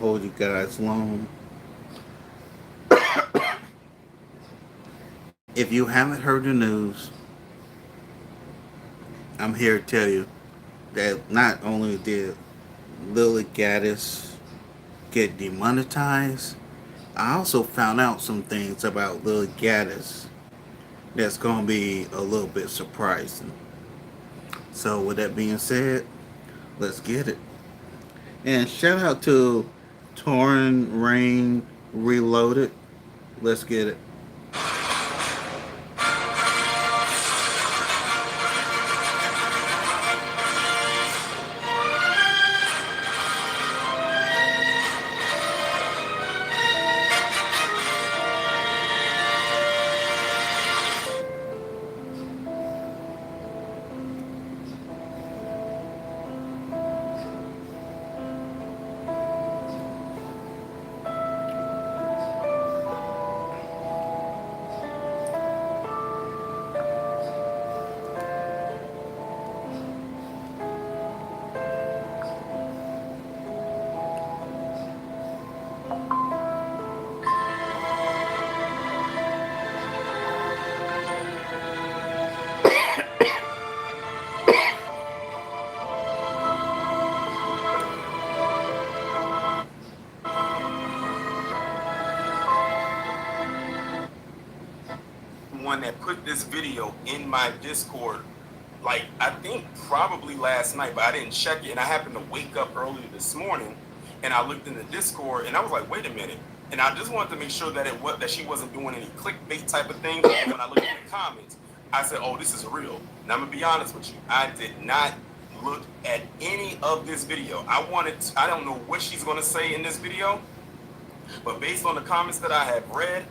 hold you guys long. If you haven't heard the news, I'm here to tell you that not only did Lilly Gaddis get demonetized, I also found out some things about Lilly Gaddis that's going to be a little bit surprising. So, with that being said, let's get it. And shout out to Torn Rain Reloaded. Let's get it. One that put this video in my Discord, like I think probably last night, but I didn't check it. And I happened to wake up early this morning, and I looked in the Discord, and I was like, wait a minute. And I just wanted to make sure that that she wasn't doing any clickbait type of thing. But when I looked in the comments, I said, oh, this is real. Now I'm gonna be honest with you. I did not look at any of this video. I don't know what she's gonna say in this video, but based on the comments that I have read,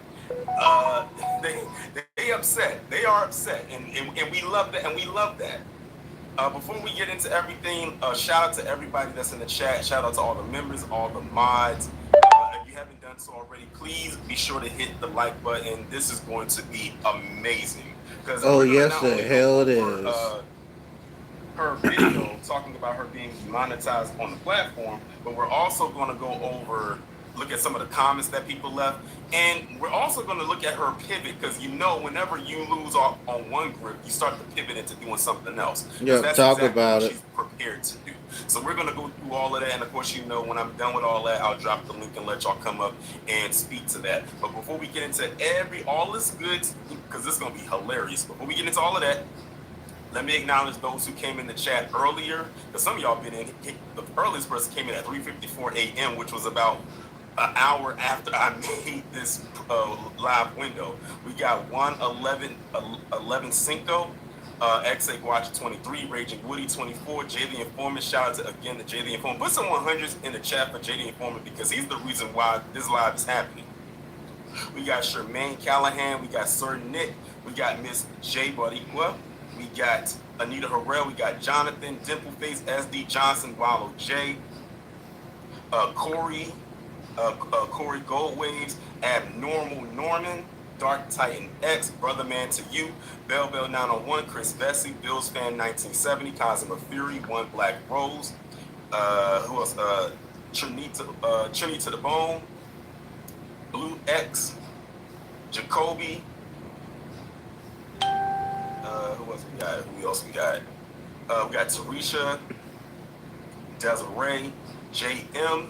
uh, they they upset. They are upset, and we love that. And we love that. Before we get into everything, shout out to everybody that's in the chat. Shout out to all the members, all the mods. If you haven't done so already, please be sure to hit the like button. This is going to be amazing. Because Oh, yes, the hell it is. her video talking about her being demonetized on the platform, but we're also going to go over, look at some of the comments that people left, and we're also going to look at her pivot, because whenever you lose on one grip, you start to pivot into doing something else. Yep, That's talk exactly about what it. she's prepared to do. So we're going to go through all of that, and of course, when I'm done with all that, I'll drop the link and let y'all come up and speak to that. But before we get into all this good, because this is going to be hilarious, before we get into all of that, let me acknowledge those who came in the chat earlier, because some of y'all been in. The earliest person came in at 3:54 a.m., which was about an hour after I made this live window. We got 11 Cinco, XA Watch 23, Raging Woody 24, Jay the Informant. Shout out to again to Jay the Informant. Put some 100s in the chat for Jay the Informant, because he's the reason why this live is happening. We got Shermaine Callahan, we got Sir Nick, we got Miss J Bariqua, we got Anita Harrell, we got Jonathan, Dimpleface, SD Johnson, Wallow J, Corey Goldwaves, Abnormal Norman, Dark Titan X, Brother Man to You, Bell 901, Chris Vesey, Bills Fan 1970, Cosmo Fury, One Black Rose, who else? Trinity to the Bone, Blue X, Jacoby. Who else we got? We got Tarisha, Desiree, JM,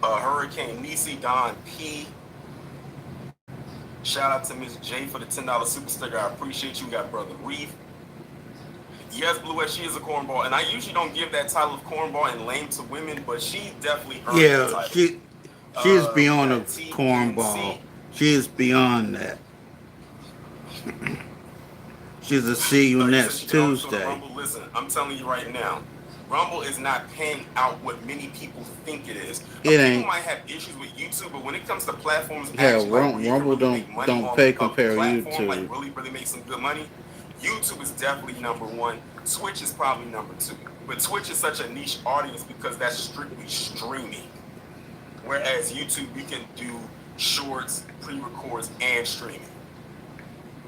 Hurricane Nisi, Don P. Shout out to Miss J for the $10 super sticker. I appreciate you. We got Brother Reef. Yes, Blue X, she is a cornball, and I usually don't give that title of cornball and lame to women, but she definitely earned that Yeah, title. she's beyond a TNC. cornball. She is beyond that. She's a see you next Tuesday. Rumble, listen, I'm telling you right now, Rumble is not paying out what many people think it is. It ain't. People might have issues with YouTube, but when it comes to platforms, Yeah, actually, like, Rumble really don't pay compare platform, YouTube. like really make some good money. YouTube is definitely number one. Twitch is probably number two. But Twitch is such a niche audience because that's strictly streaming. Whereas YouTube, you can do shorts, pre-records, and streaming.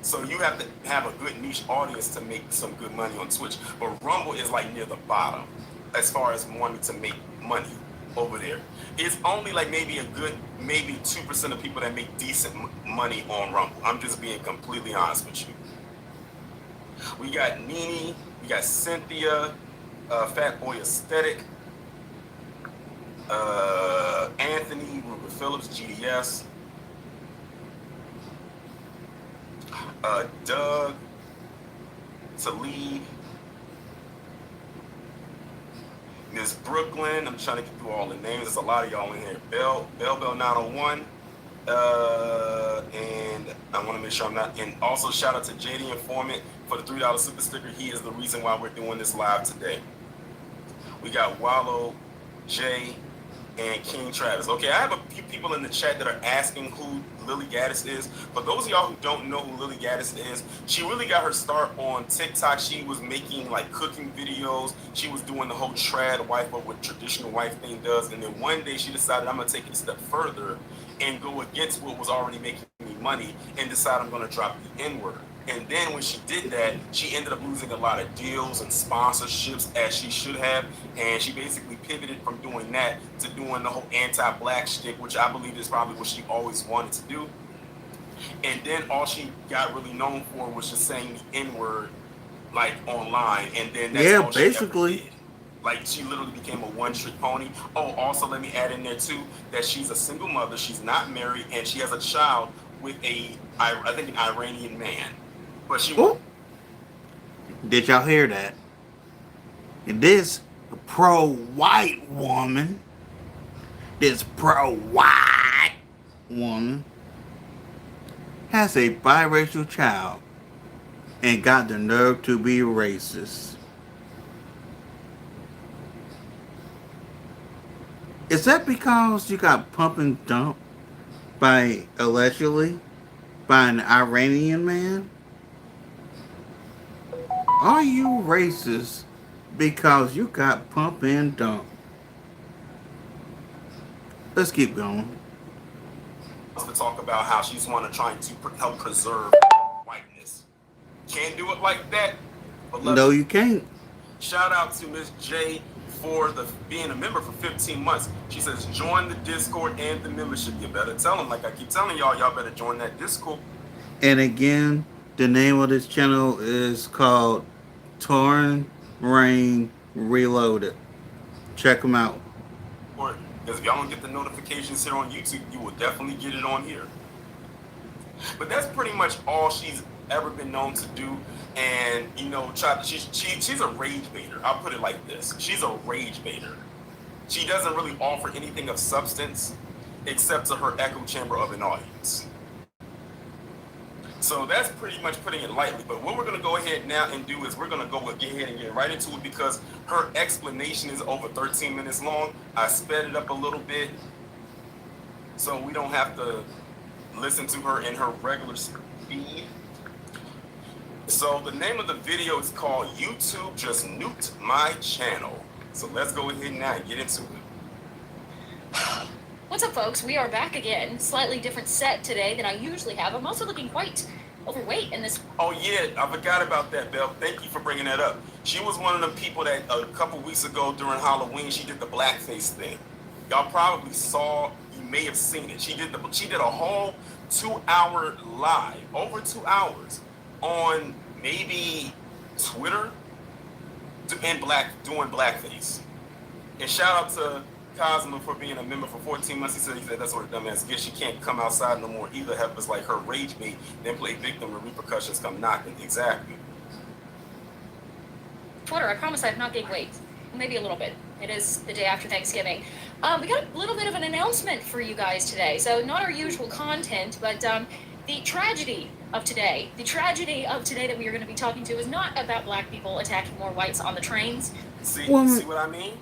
So you have to have a good niche audience to make some good money on Twitch. But Rumble is like near the bottom. as far as wanting to make money over there. It's only like maybe 2% of people that make decent money on Rumble. I'm just being completely honest with you. We got Nene, we got Cynthia, Fat Boy Aesthetic, Anthony, Rupert Phillips, GDS, Doug, Talib, Miss Brooklyn. I'm trying to get through all the names. There's a lot of y'all in here. Bell 901. And I want to make sure I'm not. And also shout out to JD Informant for the $3 super sticker. He is the reason why we're doing this live today. We got Wallow, Jay, and King Travis. Okay, I have a few people in the chat that are asking who Lilly Gaddis is. For those of y'all who don't know who Lilly Gaddis is, she really got her start on TikTok. She was making like cooking videos. She was doing the whole trad wife, or what traditional wife thing does. And then one day she decided, I'm gonna take it a step further and go against what was already making me money and decide I'm gonna drop the N-word. And then when she did that, she ended up losing a lot of deals and sponsorships, as she should have. And she basically pivoted from doing that to doing the whole anti-black shtick, which I believe is probably what she always wanted to do. And then all she got really known for was just saying the N-word, like, online. And then that's all basically. She ever did. Like, she literally became a one-trick pony. Oh, also let me add in there too that she's a single mother. She's not married, and she has a child with I think an Iranian man. But she won't. Did y'all hear that? This pro-white woman, has a biracial child and got the nerve to be racist. Is that because you got pump and dump allegedly by an Iranian man? Are you racist because you got pump and dump? Let's keep going. To talk about how she's want to try to help preserve whiteness. Can't do it like that. But no, you can't. Shout out to Miss J for being a member for 15 months. She says, join the Discord and the membership. You better tell them, like I keep telling y'all better join that Discord. And again, the name of this channel is called Torn Rain Reloaded. Check them out. Because if y'all don't get the notifications here on YouTube, you will definitely get it on here. But that's pretty much all she's ever been known to do. And, you know, she's a rage baiter. I'll put it like this. She's a rage baiter. She doesn't really offer anything of substance except to her echo chamber of an audience. So that's pretty much putting it lightly. But what we're going to go ahead now and do is we're going to go ahead and get right into it, because her explanation is over 13 minutes long. I sped it up a little bit so we don't have to listen to her in her regular speed. So the name of the video is called YouTube Just Nuked My Channel. So let's go ahead now and get into it. What's up, folks? We are back again. Slightly different set today than I usually have. I'm also looking quite overweight in this. Oh, yeah. I forgot about that, Belle. Thank you for bringing that up. She was one of them people that a couple weeks ago during Halloween, she did the blackface thing. Y'all probably saw, you may have seen it. She did a whole 2-hour live, over 2 hours, on maybe Twitter, doing blackface. And shout out to Cosmo for being a member for 14 months. He said that's what a dumbass gets. She can't come outside no more either. Help us like her rage bait, then play victim when repercussions come knocking. Exactly. Twitter, I promise I have not gained weight. Maybe a little bit. It is the day after Thanksgiving. We got a little bit of an announcement for you guys today. So not our usual content, but the tragedy of today that we are going to be talking to is not about black people attacking more whites on the trains. See what I mean?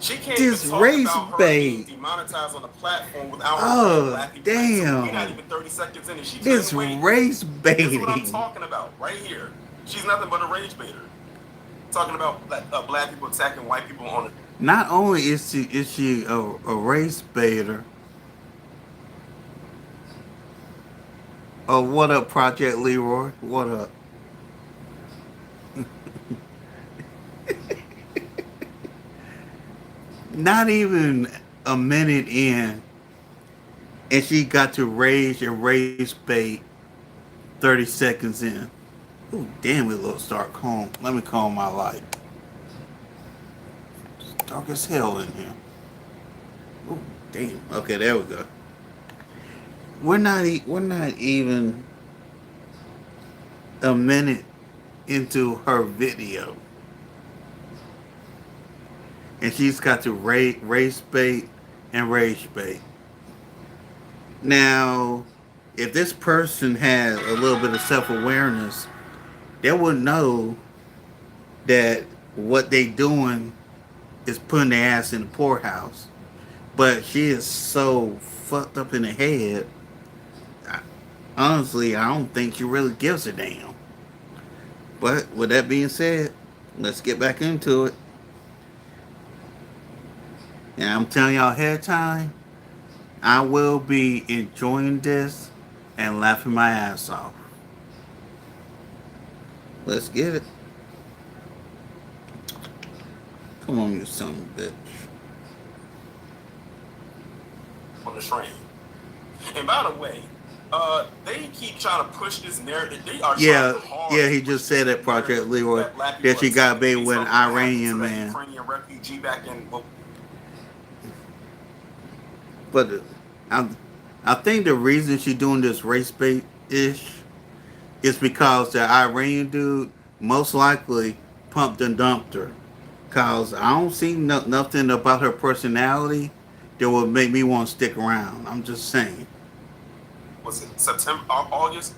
She can't this even race talk about bait. Her being demonetized on the platform without her black people. Damn. We're not even 30 seconds in and she this race baiting. That's what I'm talking about right here. She's nothing but a rage baiter. Talking about black people attacking white people on it. Not only is she a race baiter. Oh, what up, Project Leroy? What up? Not even a minute in, and she got to rage and rage bait 30 seconds in. Ooh, damn, it looks dark. Home. Let me calm my light. It's dark as hell in here. Ooh, damn. Okay, there we go. We're not even a minute into her video, and she's got to race bait and rage bait. Now, if this person had a little bit of self awareness, they would know that what they doing is putting their ass in the poorhouse. But she is so fucked up in the head. I, honestly, I don't think she really gives a damn. But with that being said, let's get back into it. And I'm telling y'all ahead of time, I will be enjoying this and laughing my ass off. Let's get it. Come on, you son of a bitch. On the train. And by the way, they keep trying to push this narrative. They are Yeah, hard yeah, he just said that Project Leroy that she got bait with an Iranian man. Ukrainian refugee back in. Well, But I think the reason she's doing this race bait ish is because the Iranian dude most likely pumped and dumped her. Cause I don't see nothing about her personality that would make me want to stick around. I'm just saying. was it September, August?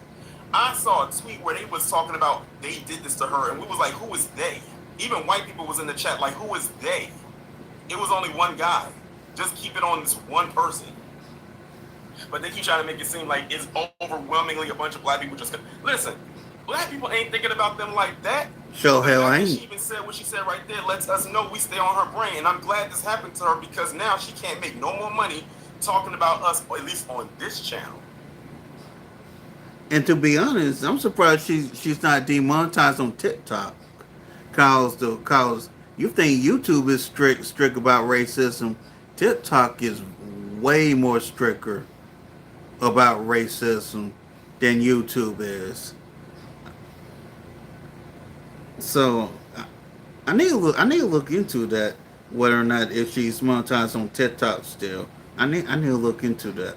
I saw a tweet where they was talking about they did this to her, and we was like, who is they? Even white people was in the chat like, who is they? It was only one guy. Just keep it on this one person. But they keep trying to make it seem like it's overwhelmingly a bunch of black people just... Listen, black people ain't thinking about them like that. Sure hell She ain't. even said what she said right there lets us know we stay on her brain. And I'm glad this happened to her because now she can't make no more money talking about us, or at least on this channel. And to be honest, I'm surprised she's not demonetized on TikTok. Cause you think YouTube is strict about racism. TikTok is way more stricter about racism than YouTube is. So I need to look into that, whether or not if she's monetized on TikTok still. I need to look into that.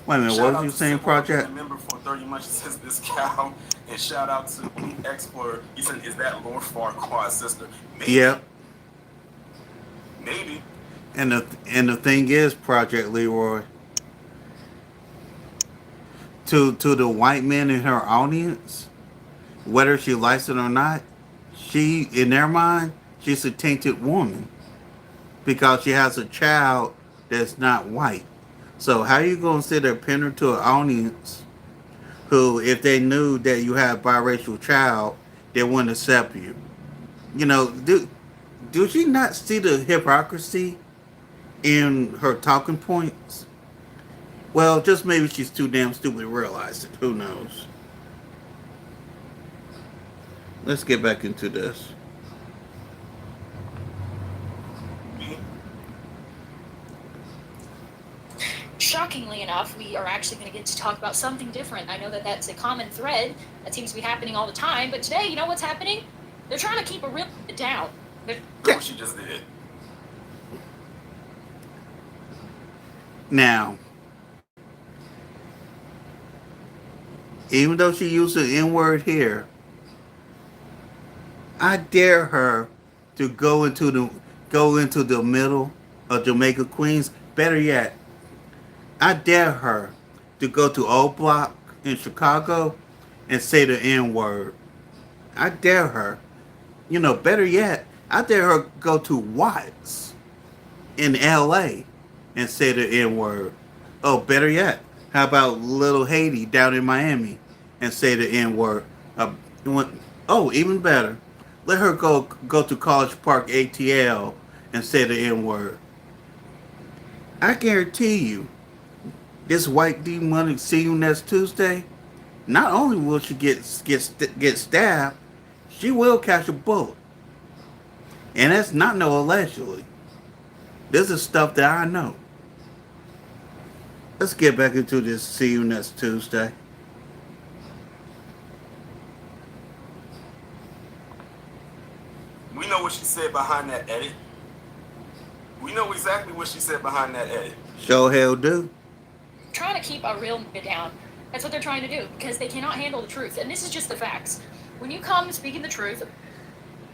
Wait a minute, what was you saying, Project? Member for 30 months says this cow, and shout out to X for he said, is that Lord Farquaad's sister? Maybe. Yep. Maybe. And the thing is, Project Leroy, to the white men in her audience, whether she likes it or not, she in their mind, she's a tainted woman because she has a child that's not white. So how you gonna sit there pin her to an audience who, if they knew that you have a biracial child, they wouldn't accept you? You know, do she not see the hypocrisy in her talking points? Well, just maybe she's too damn stupid to realize it. Who knows? Let's get back into this. Shockingly enough, we are actually going to get to talk about something different. I know that that's a common thread that seems to be happening all the time, but today, you know what's happening? They're trying to keep a real down. Look what she just did. Now, even though she used the N-word here, I dare her to go into the middle of Jamaica, Queens. Better yet, I dare her to go to Old Block in Chicago and say the N-word. I dare her. You know, better yet, I dare her go to Watts in LA and say the N-word. Oh, better yet, how about Little Haiti down in Miami and say the N-word? Oh, even better, let her go to College Park ATL and say the N-word. I guarantee you, this white demonic see you next Tuesday, not only will she get stabbed, she will catch a bullet. And that's not no allegedly. This is stuff that I know. Let's get back into this. See you next Tuesday. We know what she said behind that edit. We know exactly what she said behind that edit. Show hell do. Trying to keep a real nigga down. That's what they're trying to do because they cannot handle the truth. And this is just the facts. When you come speaking the truth.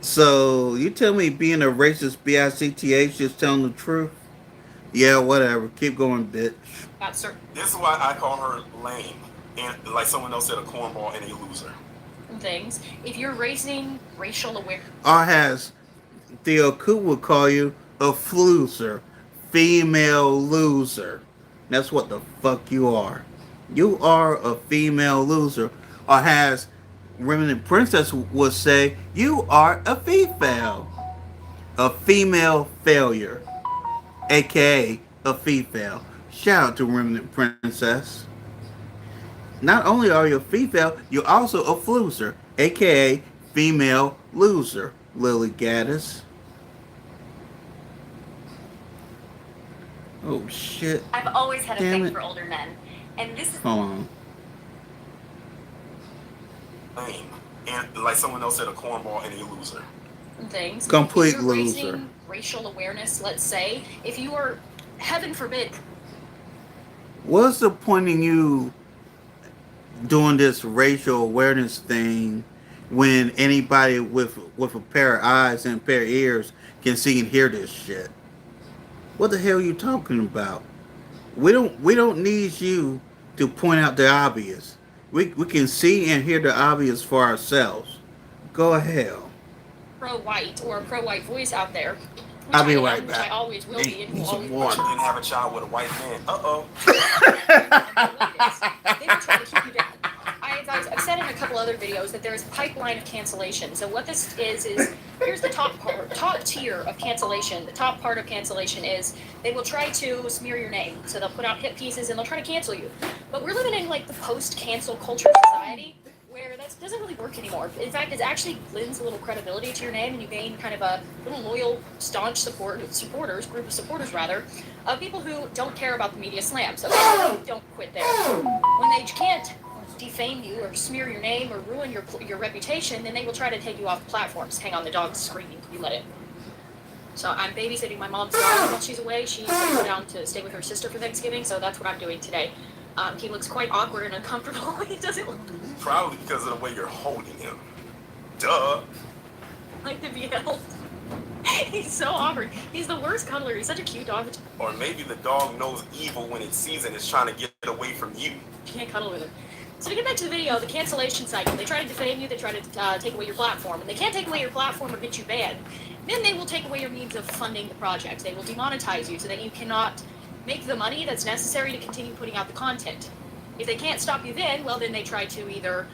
So you tell me being a racist bitch just telling the truth? Yeah, whatever. Keep going, bitch. This is why I call her lame. And like someone else said, a cornball and a loser. Things. If you're raising racial awareness. Or has Theo Coop would call you a floozer. Female loser. That's what the fuck you are. You are a female loser. Or has Remnant Princess would say, you are a female. A female failure. AKA a female. Shout out to Remnant Princess. Not only are you a female, you're also a floozer. AKA female loser. Lilly Gaddis. Oh shit. I've always had a Damn thing it. for older men. And this is Hold on. Lame. And like someone else said, a cornball and a loser. Things. Complete if you're loser. Raising racial awareness, let's say, if you are, heaven forbid. What's the point in you doing this racial awareness thing when anybody with a pair of eyes and a pair of ears can see and hear this shit? What the hell are you talking about? We don't need you to point out the obvious. We can see and hear the obvious for ourselves. Go ahead. Pro-white or a pro-white voice out there. I'll be am, right which back. I always will be and will Some always water. She didn't have a child with a white man. Uh-oh. They will try to keep you down. I've said in a couple other videos that there's a pipeline of cancellation. So what this is here's the top tier of cancellation. The top part of cancellation is they will try to smear your name. So they'll put out hit pieces and they'll try to cancel you. But we're living in like the post-cancel culture society where that doesn't really work anymore. In fact, it actually lends a little credibility to your name and you gain kind of a little loyal, staunch group of supporters rather, of people who don't care about the media slams. Okay, don't quit there. When they can't defame you or smear your name or ruin your reputation, then they will try to take you off platforms. Hang on, the dog's screaming. You let it. So I'm babysitting my mom's dog while she's away. She's going down to stay with her sister for Thanksgiving, so that's what I'm doing today. He looks quite awkward and uncomfortable. He doesn't look Probably because of the way you're holding him. Duh. like to be held. He's so awkward. He's the worst cuddler. He's such a cute dog. Or maybe the dog knows evil when it sees it and is trying to get away from you. You can't cuddle with him. So to get back to the video, the cancellation cycle. They try to defame you. They try to take away your platform. And they can't take away your platform or get you banned. Then they will take away your means of funding the project. They will demonetize you so that you cannot make the money that's necessary to continue putting out the content. If they can't stop you then, well, then they try to either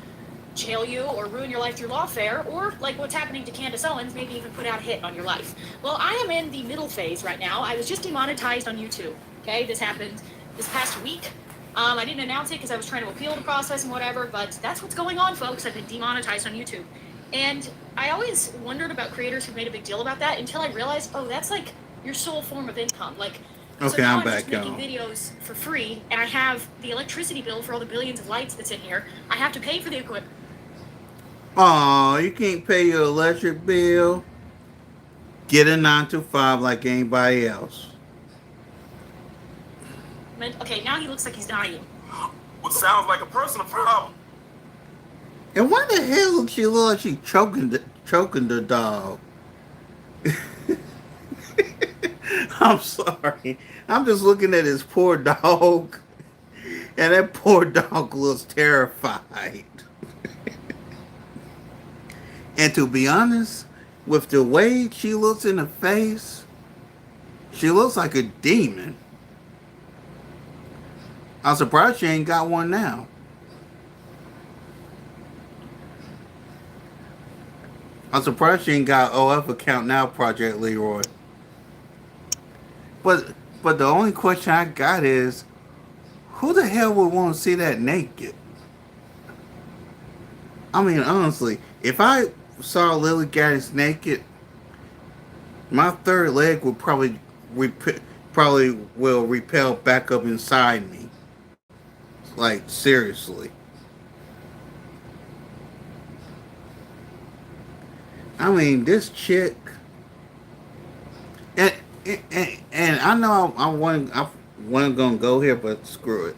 jail you or ruin your life through lawfare, or like what's happening to Candace Owens, maybe even put out a hit on your life. Well, I am in the middle phase right now. I was just demonetized on YouTube. Okay, this happened this past week. I didn't announce it because I was trying to appeal the process and whatever, but that's what's going on, folks. I've been demonetized on YouTube. And I always wondered about creators who made a big deal about that until I realized, oh, that's like your sole form of income. Like, Okay, so now I'm back, just making y'all. videos for free, and I have the electricity bill for all the billions of lights that's in here. I have to pay for the equipment. Aw, you can't pay your electric bill. Get a 9 to 5 like anybody else. Okay, now he looks like he's dying. What sounds like a personal problem. And why the hell does she look like she's choking the dog? I'm sorry. I'm just looking at this poor dog. And that poor dog looks terrified. And to be honest, with the way she looks in the face, she looks like a demon. I'm surprised she ain't got one now. I'm surprised she ain't got OF account now, Project Leroy. But the only question I got is, who the hell would want to see that naked? I mean, honestly, if I saw Lilly Gaddis naked, My third leg would probably will repel back up inside me. Like seriously. I mean, this chick, and and I know I wasn't gonna go here, but screw it.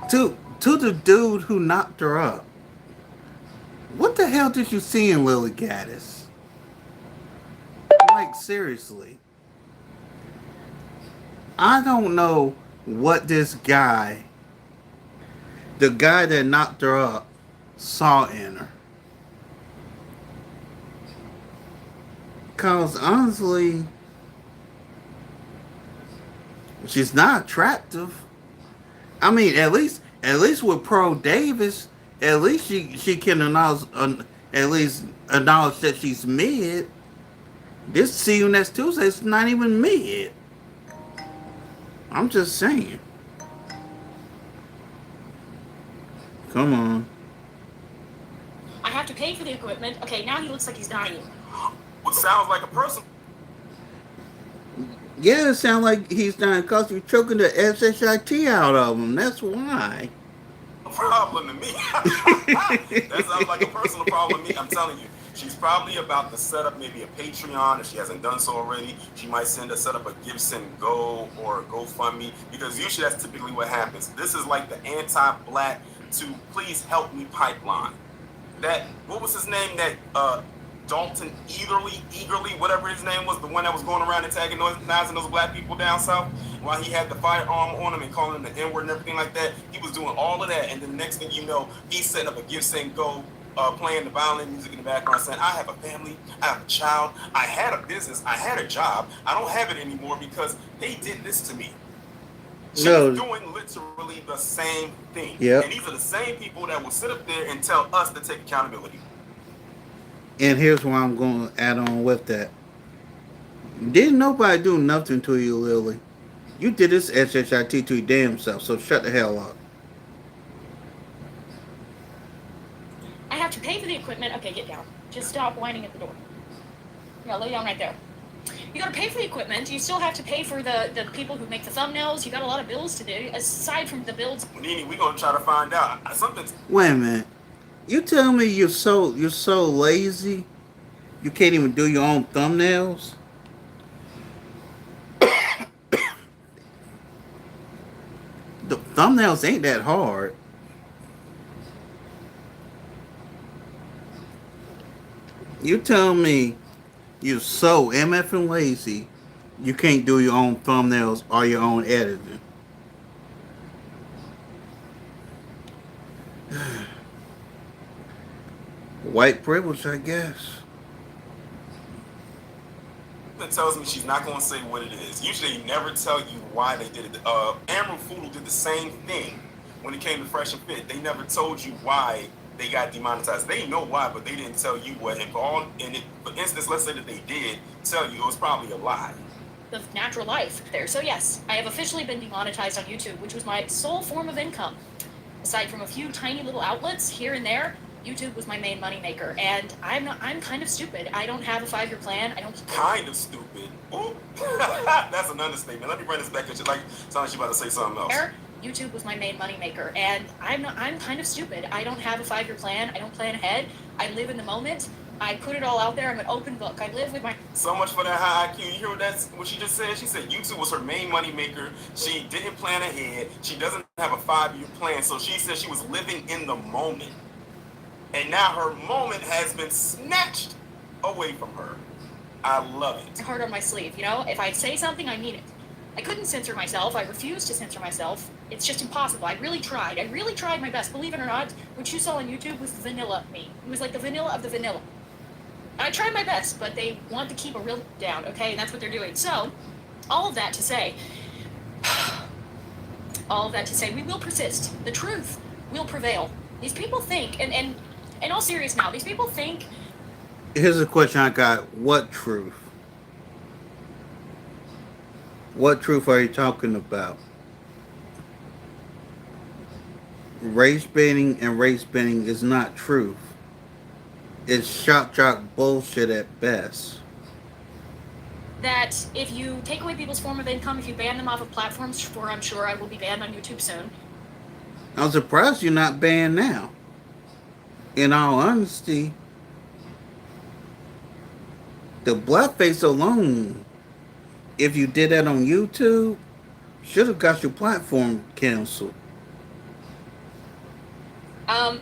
To the dude who knocked her up. What the hell did you see in Lily Gaddis? Like seriously, I don't know what this guy, the guy that knocked her up, saw in her. Cause honestly, she's not attractive. I mean, at least with Pro Davis, at least she can at least acknowledge that she's mid. This See You Next Tuesday is not even mid. I'm just saying. Come on. I have to pay for the equipment. Okay, now he looks like he's dying. What sounds like a person Yeah, it sounds like he's dying because you're choking the SHIT out of him. That's why. problem to me. That sounds like a personal problem to me. I'm telling you, she's probably about to set up maybe a Patreon if she hasn't done so already. She might set up a Give Send Go or a GoFundMe, because usually that's typically what happens. This is like the anti-black to please help me pipeline. That, what was his name? That Dalton Eagerly, whatever his name was, the one that was going around antagonizing those black people down south, while he had the firearm on him and calling him the N-word and everything like that. He was doing all of that, and then the next thing you know, he's setting up a Give, Send, Go, playing the violin music in the background, saying, I have a family, I have a child, I had a business, I had a job, I don't have it anymore because they did this to me. She's doing literally the same thing. Yep. And these are the same people that will sit up there and tell us to take accountability. And here's why I'm going to add on with that. Didn't nobody do nothing to you, Lily. You did this SHIT to your damn self, so shut the hell up. I have to pay for the equipment. Okay, get down. Just stop whining at the door. Yeah, lay down right there. You gotta pay for the equipment. You still have to pay for the people who make the thumbnails. You got a lot of bills to do, aside from the bills. Nene, we're going to try to find out. Something's... Wait a minute. You tell me you're so lazy, you can't even do your own thumbnails? The thumbnails ain't that hard. You tell me you're so MF lazy, you can't do your own thumbnails or your own editing. White privilege, I guess. That tells me she's not going to say what it is. Usually they never tell you why they did it. Amber Foodle did the same thing when it came to Fresh and Fit. They never told you why they got demonetized. They know why, but they didn't tell you what. And for instance, let's say that they did tell you, it was probably a lie. Of natural life there. So yes, I have officially been demonetized on YouTube, which was my sole form of income. Aside from a few tiny little outlets here and there, YouTube was my main moneymaker, and I'm kind of stupid. I don't have a 5-year plan. I don't. Kind of stupid. Ooh. That's an understatement. Let me bring this back at you. Like, sounds like you about to say something else. YouTube was my main moneymaker, and I'm kind of stupid. I don't have a 5-year plan. I don't plan ahead. I live in the moment. I put it all out there. I'm an open book. I live with my... So much for that high IQ. You hear what she just said? She said YouTube was her main moneymaker. She didn't plan ahead. She doesn't have a 5-year plan. So she said she was living in the moment. And now her moment has been snatched away from her. I love it. Heart on my sleeve, you know? If I say something, I mean it. I couldn't censor myself. I refused to censor myself. It's just impossible. I really tried. I really tried my best. Believe it or not, what you saw on YouTube was vanilla me. It was like the vanilla of the vanilla. I tried my best, but they want to keep a real down, okay? And that's what they're doing. So, all of that to say, we will persist. The truth will prevail. These people think, and in all seriousness now, these people think... Here's a question I got. What truth? What truth are you talking about? Race baiting and race baiting is not truth. It's shock jock bullshit at best. that if you take away people's form of income, if you ban them off of platforms, for I'm sure I will be banned on YouTube soon. I'm surprised you're not banned now. In all honesty, the blackface alone, if you did that on YouTube, should have got your platform canceled.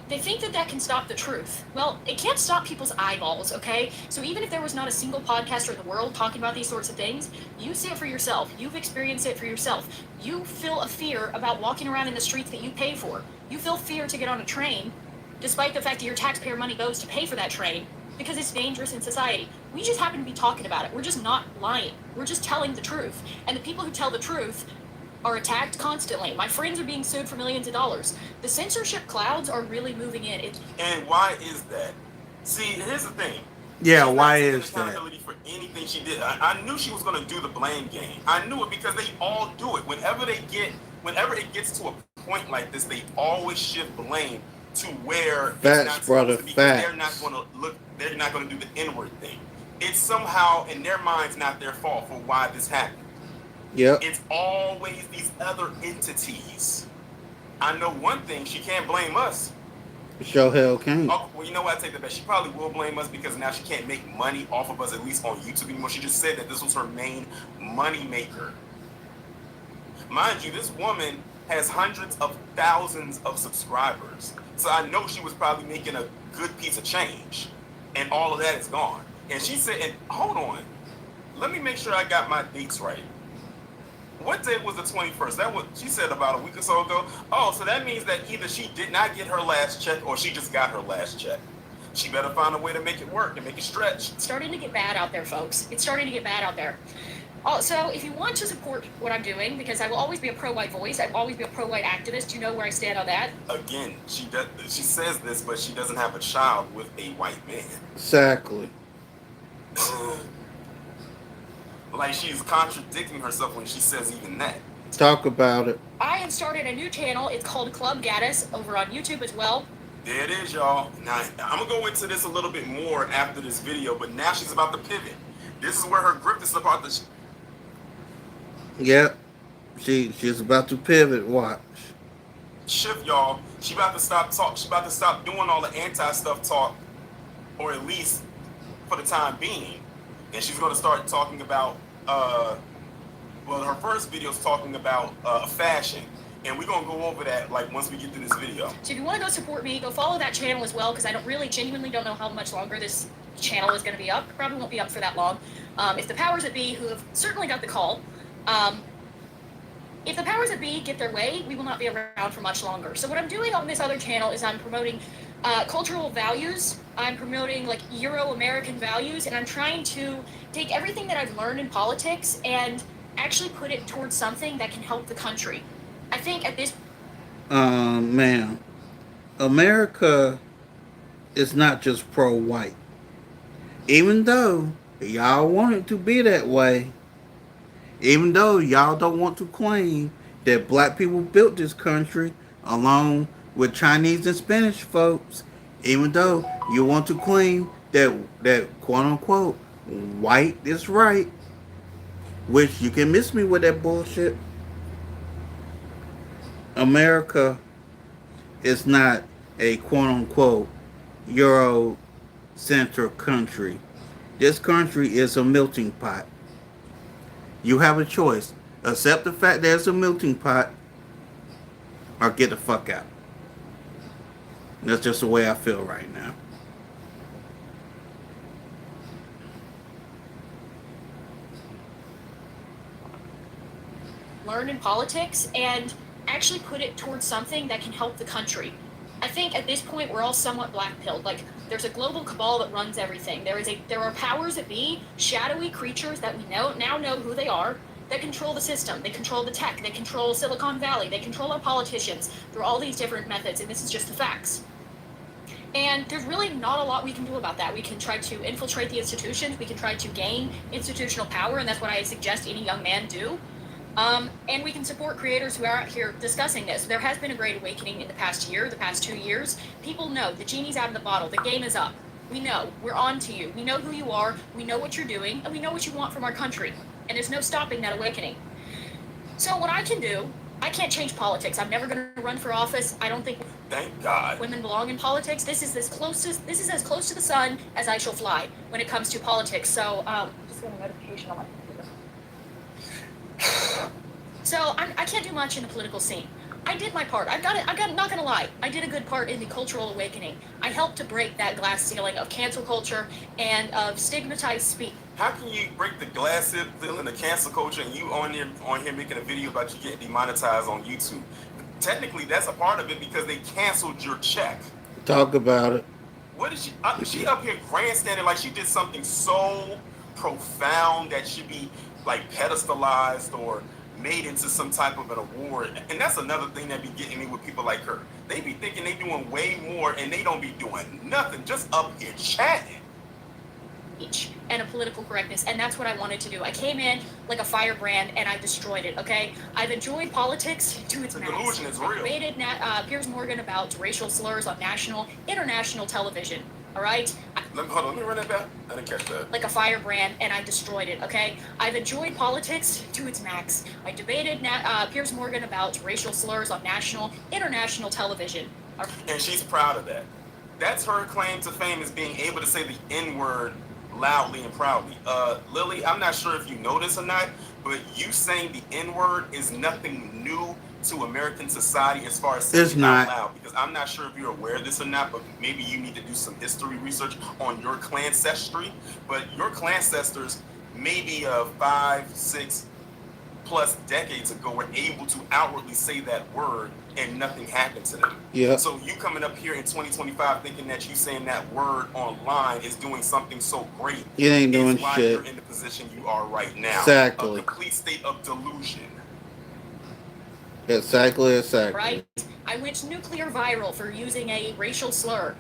They think that can stop the truth. Well, it can't stop people's eyeballs, okay? So even if there was not a single podcaster in the world talking about these sorts of things, you see it for yourself. You've experienced it for yourself. You feel a fear about walking around in the streets that you pay for. You feel fear to get on a train, despite the fact that your taxpayer money goes to pay for that train, because it's dangerous in society. We just happen to be talking about it. We're just not lying. We're just telling the truth. And the people who tell the truth are attacked constantly. My friends are being sued for millions of dollars. The censorship clouds are really moving in. And why is that? See, here's the thing. Yeah, She's why not taking is that? accountability for anything she did. I knew she was going to do the blame game. I knew it because they all do it. Whenever it gets to a point like this, they always shift blame to where Facts, it's not brother, supposed to be. facts. They're not going to look. They're not going to do the inward thing. It's somehow in their minds not their fault for why this happened. Yep. It's always these other entities. I know one thing, she can't blame us. Sure hell can't. Oh, well, you know what? I take that back. She probably will blame us because now she can't make money off of us, at least on YouTube anymore. She just said that this was her main money maker. Mind you, this woman has hundreds of thousands of subscribers. So I know she was probably making a good piece of change. And all of that is gone. And she said, and hold on, let me make sure I got my dates right. What day was the 21st? That was, she said about a week or so ago. Oh, so that means that either she did not get her last check or she just got her last check. She better find a way to make it work, to make it stretch. It's starting to get bad out there, folks. It's starting to get bad out there. So if you want to support what I'm doing, because I will always be a pro-white voice, I will always be a pro-white activist, you know where I stand on that. Again, she says this, but she doesn't have a child with a white man. Exactly. Like she's contradicting herself when she says even that. Talk about it. I have started a new channel. It's called Club Gaddis over on YouTube as well. There it is, y'all. Now, I'm going to go into this a little bit more after this video, but now she's about to pivot. This is where her grip is about to... Yep. She's about to pivot. Watch. Shift, y'all. She about to stop talk. She about to stop doing all the anti-stuff talk, or at least for the time being. And she's going to start talking about, well, her first video is talking about fashion. And we're going to go over that, like, once we get through this video. So if you want to go support me, go follow that channel as well, because I genuinely don't know how much longer this channel is going to be up. It probably won't be up for that long. If the powers that be, who have certainly got the call, if the powers that be get their way, we will not be around for much longer. So what I'm doing on this other channel is I'm promoting cultural values. I'm promoting like Euro-American values, and I'm trying to take everything that I've learned in politics and actually put it towards something that can help the country. I think at this... Man, America is not just pro-white. Even though y'all want it to be that way, even though y'all don't want to claim that black people built this country along with Chinese and Spanish folks, even though you want to claim that quote-unquote white is right, which you can miss me with that bullshit, America is not a quote-unquote Euro-centric country. This country is a melting pot. You have a choice. Accept the fact that it's a melting pot or get the fuck out. That's just the way I feel right now. Learn in politics and actually put it towards something that can help the country. I think at this point we're all somewhat black-pilled. Like, there's a global cabal that runs everything. There are powers that be, shadowy creatures that we now know who they are, that control the system. They control the tech. They control Silicon Valley. They control our politicians through all these different methods, and this is just the facts. And there's really not a lot we can do about that. We can try to infiltrate the institutions. We can try to gain institutional power, and that's what I suggest any young man do. And we can support creators who are out here discussing this. There has been a great awakening in the past year, the past 2 years. People know the genie's out of the bottle. The game is up. We know. We're on to you. We know who you are. We know what you're doing. And we know what you want from our country. And there's no stopping that awakening. So what I can do, I can't change politics. I'm never going to run for office. I don't think Thank God. women belong in politics. This is as close to the sun as I shall fly when it comes to politics. So just got a notification on my computer. So I can't do much in the political scene. I did my part. I've got not gonna lie. I did a good part in the cultural awakening. I helped to break that glass ceiling of cancel culture and of stigmatized speech. How can you break the glass ceiling of cancel culture and you on here making a video about you getting demonetized on YouTube? Technically, that's a part of it because they canceled your check. Talk about it. What is she? She up here grandstanding like she did something so profound that should be like pedestalized or made into some type of an award. And that's another thing that be getting me with people like her. They be thinking they doing way more and they don't be doing nothing, just up here chatting. And a political correctness, and that's what I wanted to do. I came in like a firebrand and I destroyed it, okay? I've enjoyed politics to its max. The delusion is real. I debated Piers Morgan about racial slurs on national, international television, all right? Hold on, let me run that back. I didn't catch that. Like a firebrand, and I destroyed it, okay? I've enjoyed politics to its max. I debated Piers Morgan about racial slurs on national, international television. And she's proud of that. That's her claim to fame, is being able to say the N-word loudly and proudly. Lilly, I'm not sure if you know this or not, but you saying the N-word is nothing new to American society as far as saying It's it not. out loud. Because I'm not sure if you're aware of this or not, but maybe you need to do some history research on your clan ancestry. But your clan ancestors, maybe 5, 6 plus decades ago, were able to outwardly say that word and nothing happened to them. Yeah. So you coming up here in 2025 thinking that you saying that word online is doing something so great. It ain't doing is why shit. you're in the position you are right now. Exactly. A complete state of delusion. Exactly. Right? I went nuclear viral for using a racial slur.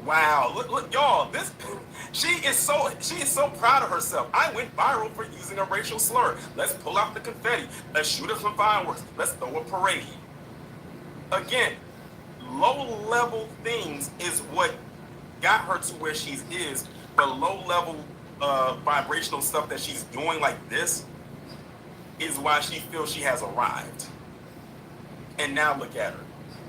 Wow, look, y'all. She is so proud of herself. I went viral for using a racial slur. Let's pull out the confetti. Let's shoot up some fireworks. Let's throw a parade. Again, low-level things is what got her to where she is. But low-level vibrational stuff that she's doing like this is why she feels she has arrived. And now look at her.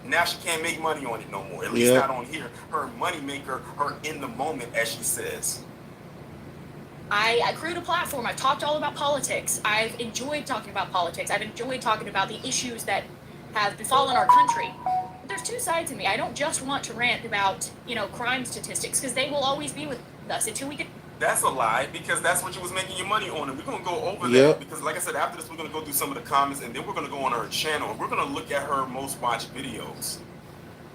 Now she can't make money on it no more. At least not on here. Her money maker, her in the moment, as she says. I created a platform. I've talked all about politics. I've enjoyed talking about politics. I've enjoyed talking about the issues that have befallen our country. But there's two sides of me. I don't just want to rant about, crime statistics, because they will always be with us until we get... That's a lie, because that's what you was making your money on. And we're going to go over that, because like I said, after this, we're going to go through some of the comments, and then we're going to go on her channel, and we're going to look at her most watched videos.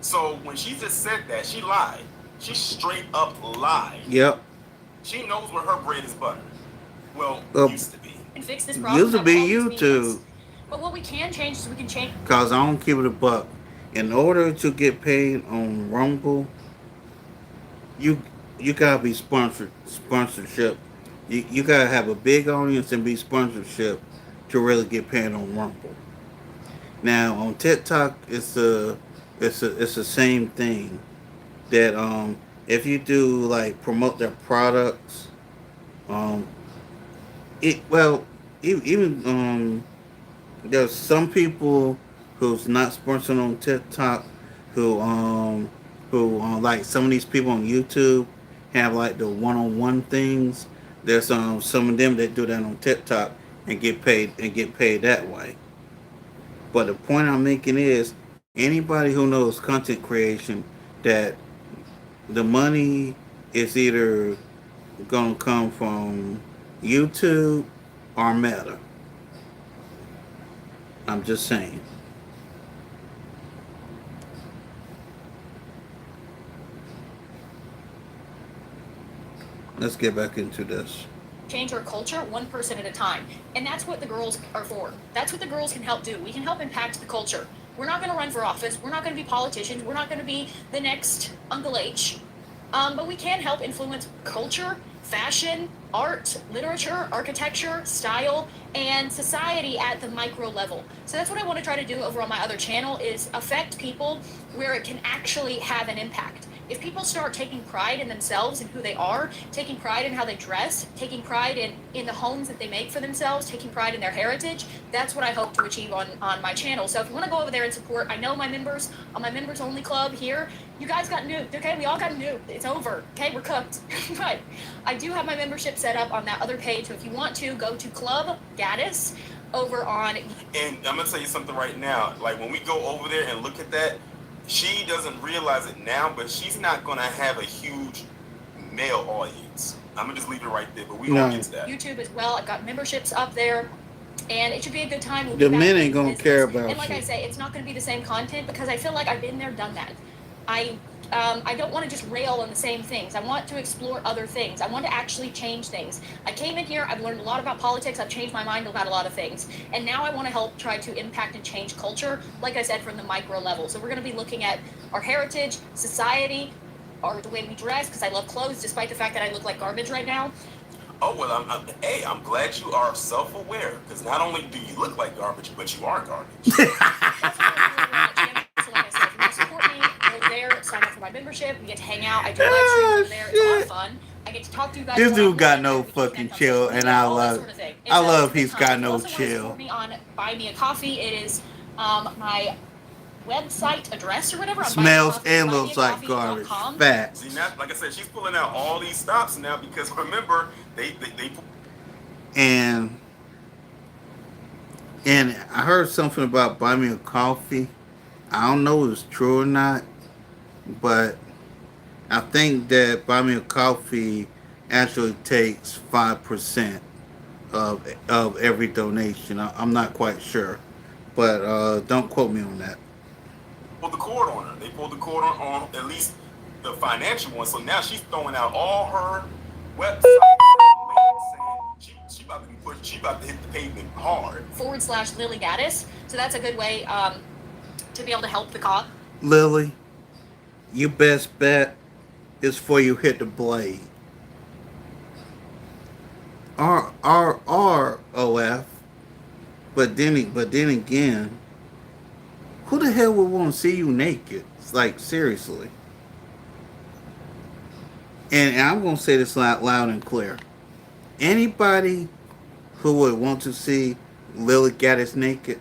So when she just said that, she lied. She straight up lied. Yep. She knows where her bread is buttered. Well, used to be. And fix this problem. Used to be YouTube. But what we can change is we can change... Because I don't keep it a buck. In order to get paid on Rumble, you gotta be sponsorship. You gotta have a big audience and be sponsorship to really get paid on Rumble. Now on TikTok, it's the same thing. That if you do like promote their products, even there's some people who's not sponsored on TikTok who like some of these people on YouTube have like the one-on-one things. There's some of them that do that on TikTok and get paid that way. But the point I'm making is anybody who knows content creation, that the money is either gonna come from YouTube or Meta. I'm just saying. Let's get back into this. Change our culture one person at a time. And that's what the girls are for. That's what the girls can help do. We can help impact the culture. We're not going to run for office. We're not going to be politicians. We're not going to be the next Uncle H. But we can help influence culture, fashion, art, literature, architecture, style, and society at the micro level. So that's what I want to try to do over on my other channel, is affect people where it can actually have an impact. if people start taking pride in themselves and who they are, taking pride in how they dress, taking pride in the homes that they make for themselves, taking pride in their heritage, that's what I hope to achieve on my channel. So if you want to go over there and support, I know my members on my members only club here, you guys got nuked, okay? We all got nuked. It's over, okay? We're cooked. But I do have my membership set up on that other page. So if you want to, go to Club Gaddis over on. And I'm gonna tell you something right now. Like when we go over there and look at that, she doesn't realize it now, but she's not gonna have a huge male audience. I'm gonna just leave it right there. But we gonna get to that. YouTube as well. I've got memberships up there. And it should be a good time. We'll The men ain't gonna care about And like I say, it's not going to be the same content because I feel like I've been there, done that. I don't want to just rail on the same things. I want to explore other things. I want to actually change things. I came in here, I've learned a lot about politics, I've changed my mind about a lot of things. And now I want to help try to impact and change culture, like I said, from the micro level. So we're going to be looking at our heritage, society, or the way we dress, because I love clothes, despite the fact that I look like garbage right now. Oh, well, I'm glad you are self-aware, because not only do you look like garbage, but you are garbage. That's what we're doing on that channel. So like I said, if you want to support me, go there, sign up for my membership, we get to hang out, I do live streams over there, it's a lot of fun. I get to talk to you guys. This dude got no we can fucking connect on chill, social and media, I all that love, sort of thing. I It's love a he's good got time. no Also, want to chill. support me on Buy Me a Coffee. It is my website address or whatever. Smells and looks like garbage. Facts. See, now, like I said, she's pulling out all these stops now because remember, they And I heard something about Buy Me a Coffee. I don't know if it's true or not, but I think that Buy Me a Coffee actually takes 5% of every donation. I'm not quite sure, but don't quote me on that. pulled the cord on her. They pulled the cord on at least the financial one. So now she's throwing out all her websites saying she about to be pushed. She about to hit the pavement hard. / Lilly Gaddis. So that's a good way to be able to help the cause. Lilly, your best bet is for you hit the blade. ROF. But then again, who the hell would want to see you naked? It's like, seriously. And I'm going to say this loud and clear. Anybody who would want to see Lilly Gaddis naked,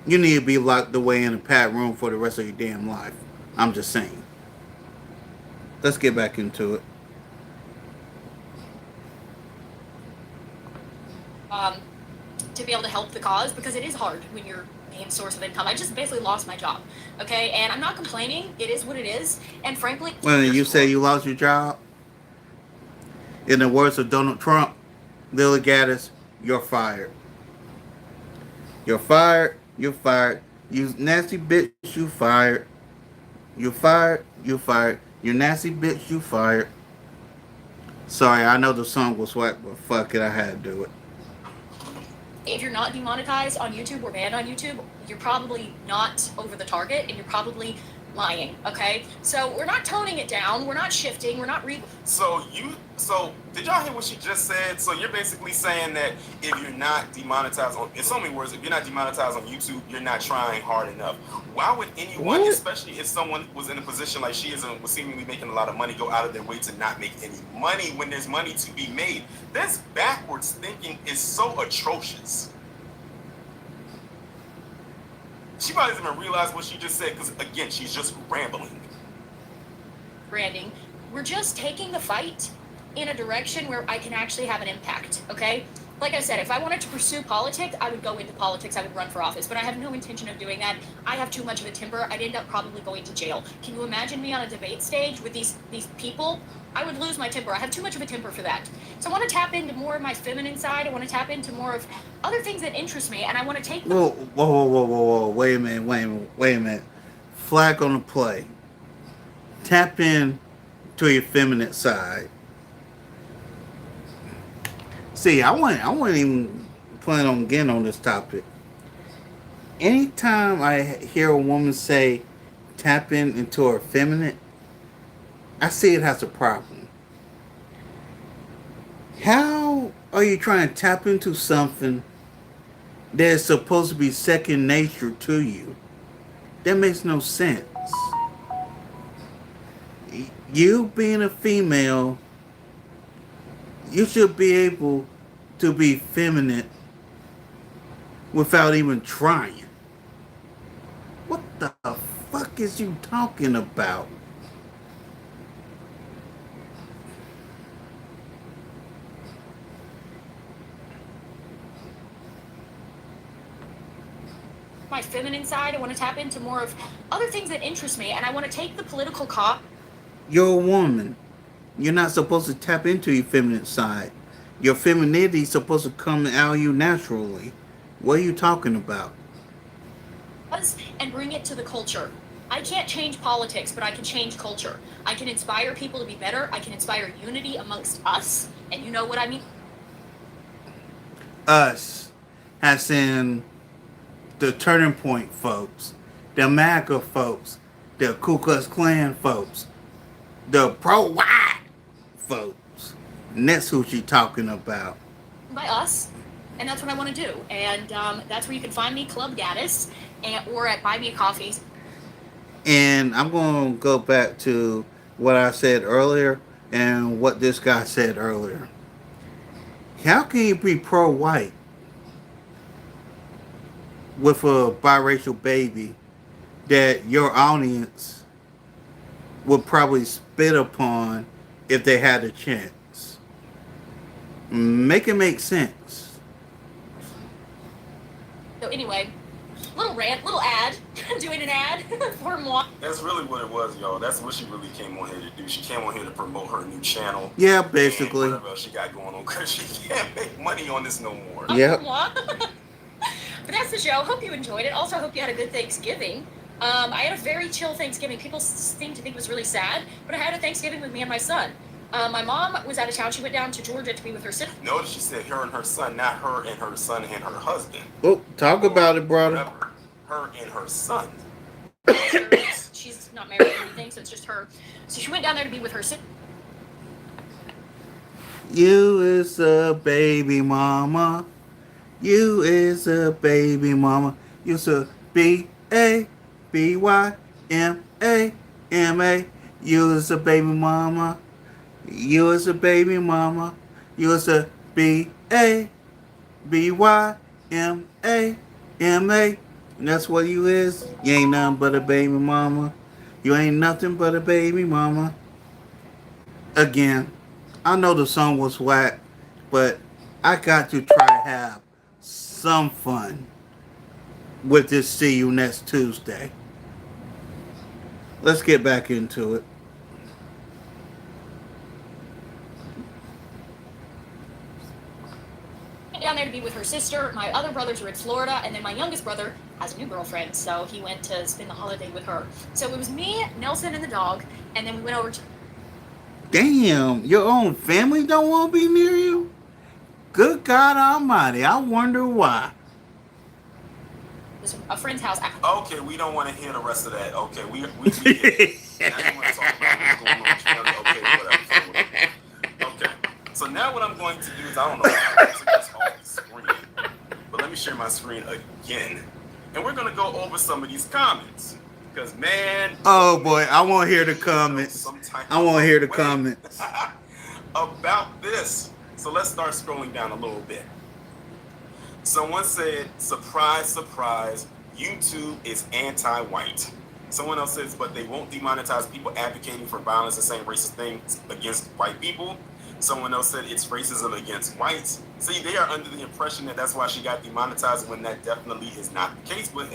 you need to be locked away in a packed room for the rest of your damn life. I'm just saying. Let's get back into it. To be able to help the cause, because it is hard when you're main source of income. I just basically lost my job, okay? And I'm not complaining. It is what it is. And frankly... When you say you lost your job, in the words of Donald Trump, Lilly Gaddis, you're fired. You're fired. You're fired. You nasty bitch, you fired. You fired. You fired. You nasty bitch, you fired. Sorry, I know the song was whack, but fuck it, I had to do it. If you're not demonetized on YouTube or banned on YouTube, you're probably not over the target and you're probably lying, okay? So we're not toning it down, we're not shifting, we're not So did y'all hear what she just said? So you're basically saying that if you're not demonetized on, in so many words, if you're not demonetized on YouTube, you're not trying hard enough. Why would anyone, especially if someone was in a position like she is and was seemingly making a lot of money, go out of their way to not make any money when there's money to be made? This backwards thinking is so atrocious. She might not even realize what she just said because, again, she's just rambling. branding. We're just taking the fight in a direction where I can actually have an impact, okay? Like I said, if I wanted to pursue politics, I would go into politics, I would run for office, but I have no intention of doing that. I have too much of a temper. I'd end up probably going to jail. Can you imagine me on a debate stage with these people? I would lose my temper. I have too much of a temper for that. So I want to tap into more of my feminine side. I want to tap into more of other things that interest me, and I want to take them. Whoa. Wait a minute. Flag on the play. Tap in to your feminine side. See, I wasn't even planning on getting on this topic. Anytime I hear a woman say tap into her feminine, I see it has a problem. How are you trying to tap into something that is supposed to be second nature to you? That makes no sense. You being a female, you should be able to be feminine without even trying. What the fuck is you talking about? My feminine side. I want to tap into more of other things that interest me, and I want to take the political cop. You're a woman. You're not supposed to tap into your feminine side. Your femininity is supposed to come out of you naturally. What are you talking about? And bring it to the culture. I can't change politics, but I can change culture. I can inspire people to be better. I can inspire unity amongst us, and you know what I mean. Us, as in the Turning Point folks, the MAGA folks, the Ku Klux Klan folks, the pro-white folks. And that's who she talking about. By us, and that's what I want to do. And that's where you can find me, Club Gaddis, or at Buy Me a Coffee. And I'm going to go back to what I said earlier and what this guy said earlier. How can you be pro-white with a biracial baby that your audience would probably spit upon if they had a chance? Make it make sense. So anyway, little rant, little ad, doing an ad for moi. That's really what it was, y'all. That's what she really came on here to do. She came on here to promote her new channel. Yeah, basically. And whatever else she got going on, because she can't make money on this no more. Yep. But that's the show. Hope you enjoyed it. Also, hope you had a good Thanksgiving. I had a very chill Thanksgiving. People seem to think it was really sad, but I had a Thanksgiving with me and my son. My mom was out of town. She went down to Georgia to be with her sister. Notice she said her and her son, not her and her son and her husband. Oh, talk about it, brother. Remember, her and her son. She's not married or anything, so it's just her. So she went down there to be with her sister. You is a baby mama. You is a baby mama. You's a BABYMAMA. You is a baby mama. You is a baby mama. You is a BABYMAMA. And that's what you is. You ain't nothing but a baby mama. You ain't nothing but a baby mama. Again, I know the song was whack, but I got to try to have some fun with this See You Next Tuesday. Let's get back into it. Down there to be with her sister. My other brothers are in Florida, and then my youngest brother has a new girlfriend, so he went to spend the holiday with her. So it was me, Nelson, and the dog, and then we went over to... Damn, your own family don't want to be near you? Good God Almighty, I wonder why. a friend's house. Okay, we don't want to hear the rest of that. Okay, we get it. Now you want to talk about what's going on with your family. Okay, whatever. Okay, so now what I'm going to do is, I don't know how to take this off the screen, but let me share my screen again. And we're going to go over some of these comments. Because, man... Oh, boy, I want to hear the comments. I want to hear the comments. About this. So let's start scrolling down a little bit. Someone said, surprise, surprise, YouTube is anti-white. Someone else says, but they won't demonetize people advocating for violence and saying racist things against white people. Someone else said it's racism against whites. See, they are under the impression that that's why she got demonetized, when that definitely is not the case. With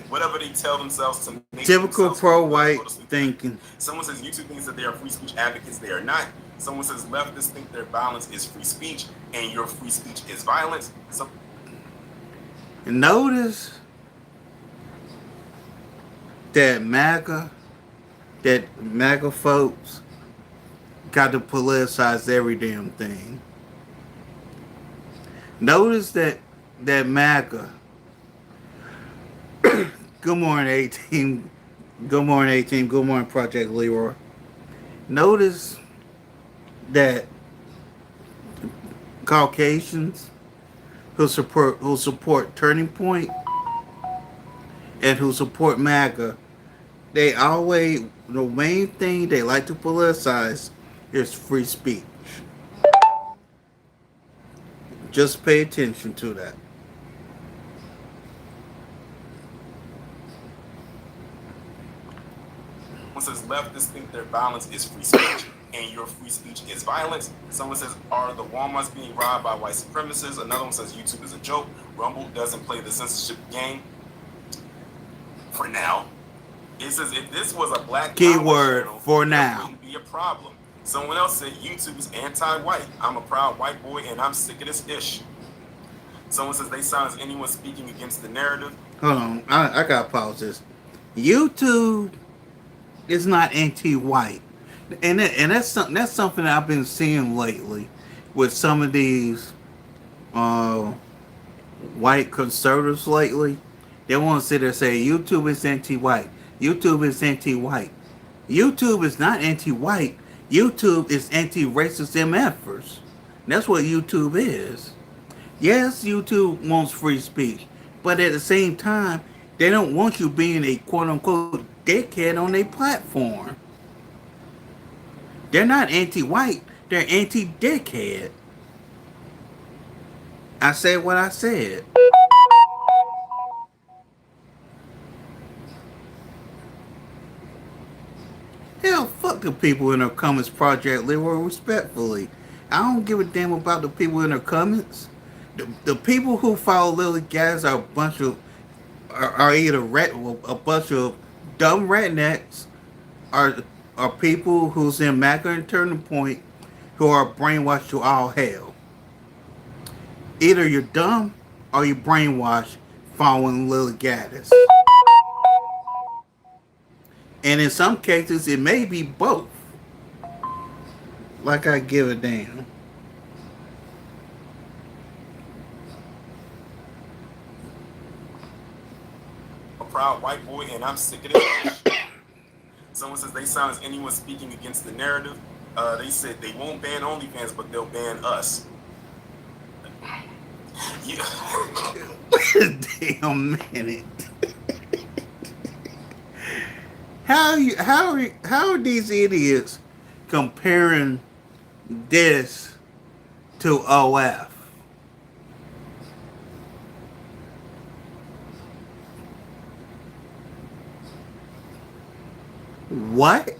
whatever they tell themselves to make typical pro-white thinking. Someone says YouTube thinks that they are free speech advocates. They are not. Someone says leftists think their violence is free speech and your free speech is violence. And notice that MAGA folks got to politicize every damn thing. Notice that MAGA. Good morning, 18. Good morning, 18. Good morning, Project Leroy. Notice that Caucasians who support Turning Point and who support MAGA the main thing they like to politicize is free speech. Just pay attention to that. One says leftists think their violence is free speech, and your free speech is violence. Someone says, are the Walmarts being robbed by white supremacists? Another one says YouTube is a joke. Rumble doesn't play the censorship game. For now, it says if this was a black Keyword channel, for that now. wouldn't be a problem. Someone else said YouTube is anti-white. I'm a proud white boy, and I'm sick of this ish. Someone says they silence anyone speaking against the narrative. Hold on, I gotta pause this. YouTube is not anti-white, and that's something that I've been seeing lately with some of these white conservatives lately. They want to sit there and say YouTube is anti-white. YouTube is anti-white. YouTube is not anti-white. YouTube is anti-racist MFers. That's what YouTube is. Yes, YouTube wants free speech, but at the same time, they don't want you being a quote-unquote dickhead on their platform. They're not anti-white. They're anti-dickhead. I said what I said. Hell, fuck the people in the comments, Project Liberal, respectfully. I don't give a damn about the people in the comments. The people who follow Lilly Gaddis are a bunch of are either a bunch of dumb rednecks, are people who's in MAGA and Turning Point who are brainwashed to all hell. Either you're dumb or you're brainwashed following Lilly Gaddis. And in some cases, it may be both. Like I give a damn. A proud white boy, and I'm sick of this. Someone says they silence anyone speaking against the narrative. They said they won't ban OnlyFans, but they'll ban us. Yeah. Damn minute. How are these idiots comparing this to OF? What?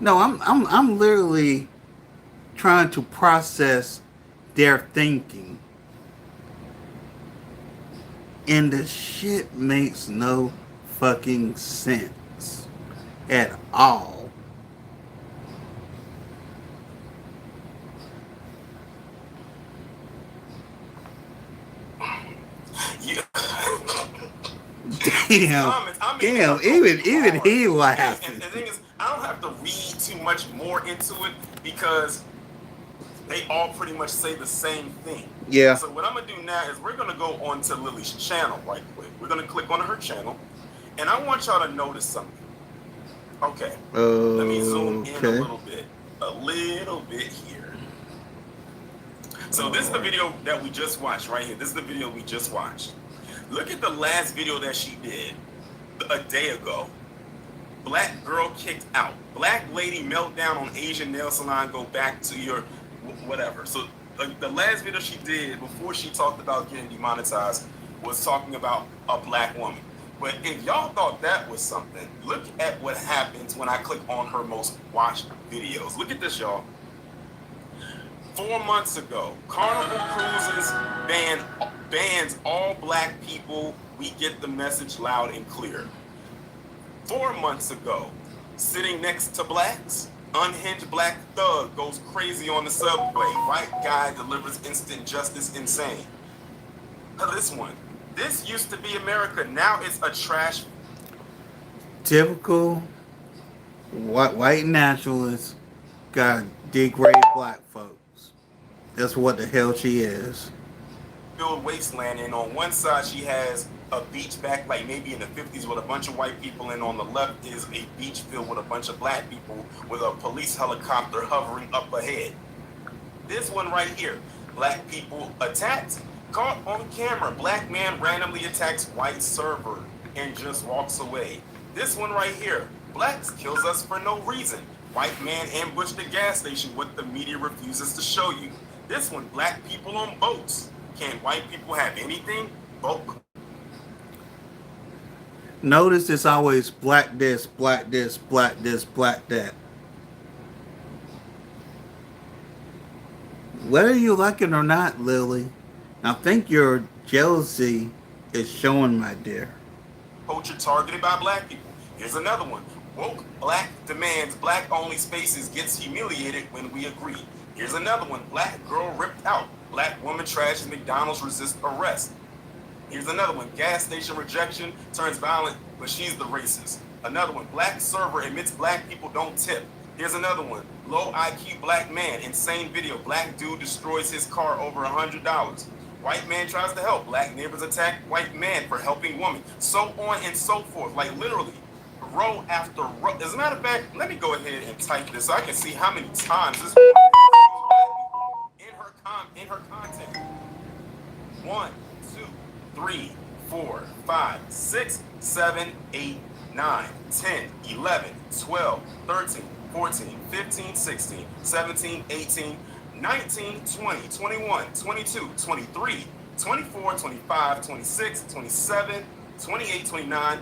No, I'm literally trying to process their thinking. And the shit makes no fucking sense at all. Yeah. Damn, even he laughing. And the thing is, I don't have to read too much more into it because they all pretty much say the same thing. Yeah. So what I'm gonna do now is we're gonna go on to Lily's channel right quick. We're gonna click on her channel, and I want y'all to notice something. Okay. Let me zoom in a little bit here. So this is the video that we just watched right here. This is the video we just watched. Look at the last video that she did a day ago. Black girl kicked out. Black lady meltdown on Asian nail salon. Go back to your whatever. So the last video she did before she talked about getting demonetized was talking about a black woman. But if y'all thought that was something, look at what happens when I click on her most watched videos. Look at this, y'all. 4 months ago, Carnival Cruises bans all black people. We get the message loud and clear. 4 months ago, sitting next to blacks, unhinged black thug goes crazy on the subway. White guy delivers instant justice insane. Now this one. This used to be America. Now it's a trash. Typical white nationalist got degrade black folks. That's what the hell she is. Filled wasteland, and on one side she has a beach back like maybe in the 50s with a bunch of white people, and on the left is a beach filled with a bunch of black people with a police helicopter hovering up ahead. This one right here, black people attacked, Caught on camera, black man randomly attacks white server and just walks away. This one right here, blacks kills us for no reason. White man ambushed the gas station, what the media refuses to show you. This one, black people on boats. Can white people have anything? Boat. Notice it's always black this, black this, black this, black that. Whether you like it or not, Lily, I think your jealousy is showing, my dear. Culture targeted by black people. Here's another one. Woke black demands black only spaces gets humiliated when we agree. Here's another one. Black girl ripped out. Black woman trashes McDonald's resist arrest. Here's another one. Gas station rejection turns violent, but she's the racist. Another one. Black server admits black people don't tip. Here's another one. Low IQ black man. Insane video. Black dude destroys his car over $100. White man tries to help. Black neighbors attack white man for helping woman. So on and so forth. Like literally, row after row. As a matter of fact, let me go ahead and type this so I can see how many times this in her content. 1, 2, 3, 4, 5, 6, 7, 8, 9, 10, 11, 12, 13, 14, 15, 16, 17, 18, 19, 20, 21, 22, 23, 24, 25, 26, 27, 28, 29,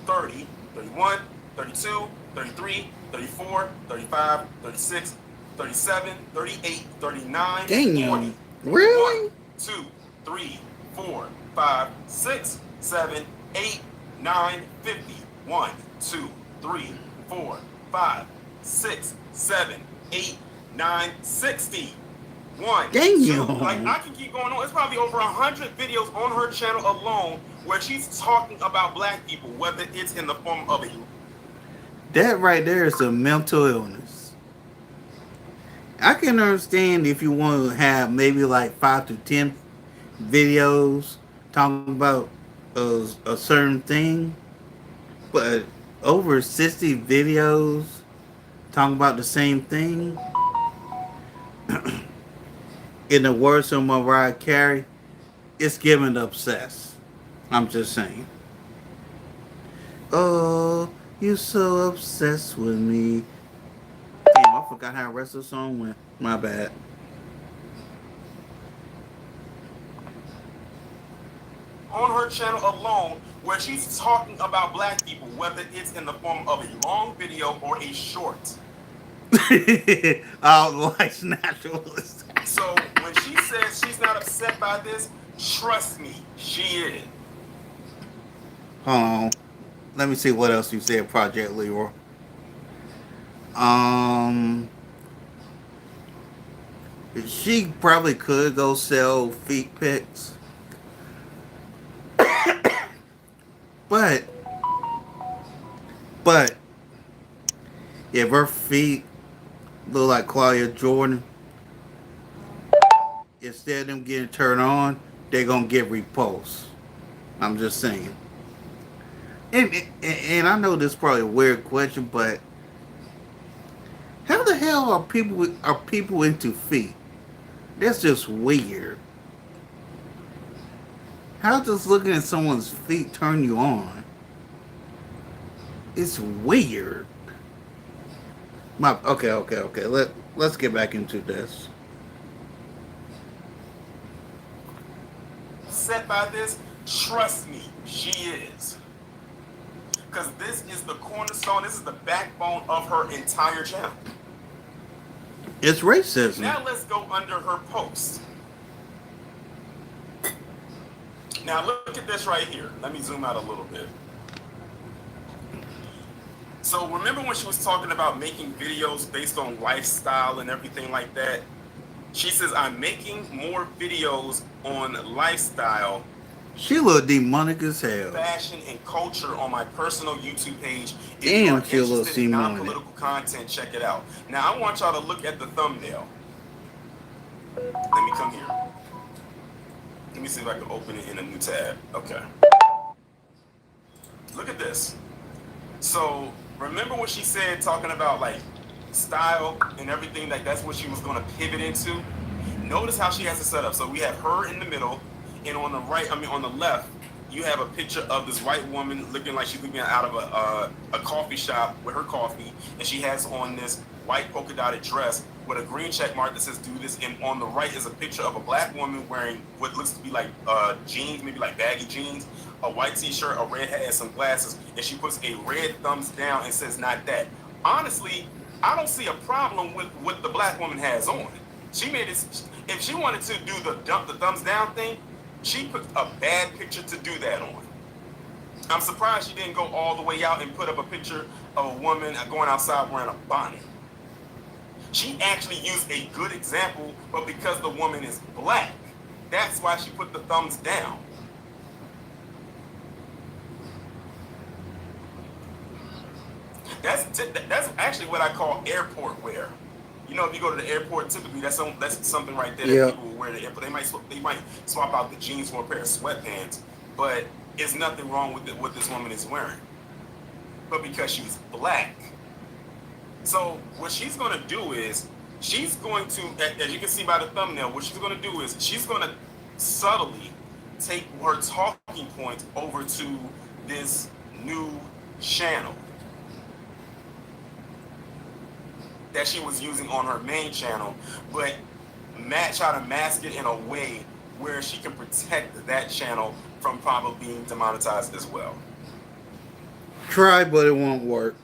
30, 31, 32, 33, 34, 35, 36, 37, 38, 39, Damn. 40. Really? 1, 2, 3, 4, 5, 6, 7, 8, 9, 50. 1, 2, 3, 4, 5, 6, 7, 8, 9, 60. 1, Damn. 2, like I can keep going on. It's probably over 100 videos on her channel alone where she's talking about black people, whether it's in the form of a... That right there is a mental illness. I can understand if you want to have maybe like 5 to 10 videos talking about a certain thing, but over 60 videos talking about the same thing. In the words of Mariah Carey, it's giving obsessed. I'm just saying. Oh, you so obsessed with me. Damn, I forgot how the rest of the song went. My bad. On her channel alone, where she's talking about black people, whether it's in the form of a long video or a short. All life's naturalist. So when she says she's not upset by this, trust me, she is. Hold on. Let me see what else you said, Project Leroy. She probably could go sell feet pics. But if her feet look like Claudia Jordan, instead of them getting turned on, they're gonna get repulsed. I'm just saying. And I know this is probably a weird question, but how the hell are people into feet? That's just weird. How does looking at someone's feet turn you on? It's weird. Okay. Let's get back into this. Upset by this, trust me, she is. Because this is the cornerstone, this is the backbone of her entire channel. It's racism. Now let's go under her post. Now look at this right here. Let me zoom out a little bit. So remember when she was talking about making videos based on lifestyle and everything like that? She says, I'm making more videos on lifestyle, She look demonic as hell. fashion, and culture on my personal YouTube page. If Damn, you are she look interested in demonic. non-political content, check it out. Now I want y'all to look at the thumbnail. Let me come here. Let me see if I can open it in a new tab. Okay. Look at this. So remember what she said talking about like style and everything, like that's what she was going to pivot into? Notice how she has it set up. So we have her in the middle, and on the right, on the left, you have a picture of this white woman looking like she's looking out of a coffee shop with her coffee, and she has on this white polka dotted dress with a green check mark that says "Do this." And on the right is a picture of a black woman wearing what looks to be like jeans, maybe like baggy jeans, a white t-shirt, a red hat, and some glasses. And she puts a red thumbs down and says "Not that." Honestly, I don't see a problem with what the black woman has on. She made it. If she wanted to do the thumbs down thing, she put a bad picture to do that on. I'm surprised she didn't go all the way out and put up a picture of a woman going outside wearing a bonnet. She actually used a good example, but because the woman is black, that's why she put the thumbs down. That's actually what I call airport wear. You know, if you go to the airport, typically that's something right there that people will wear at the airport. They might swap out the jeans for a pair of sweatpants, but there's nothing wrong with what this woman is wearing. But because she's black. So what she's going to do is, she's going to, as you can see by the thumbnail, what she's going to do is she's going to subtly take her talking points over to this new channel that she was using on her main channel, but try to mask it in a way where she can protect that channel from probably being demonetized as well. Try, but it won't work.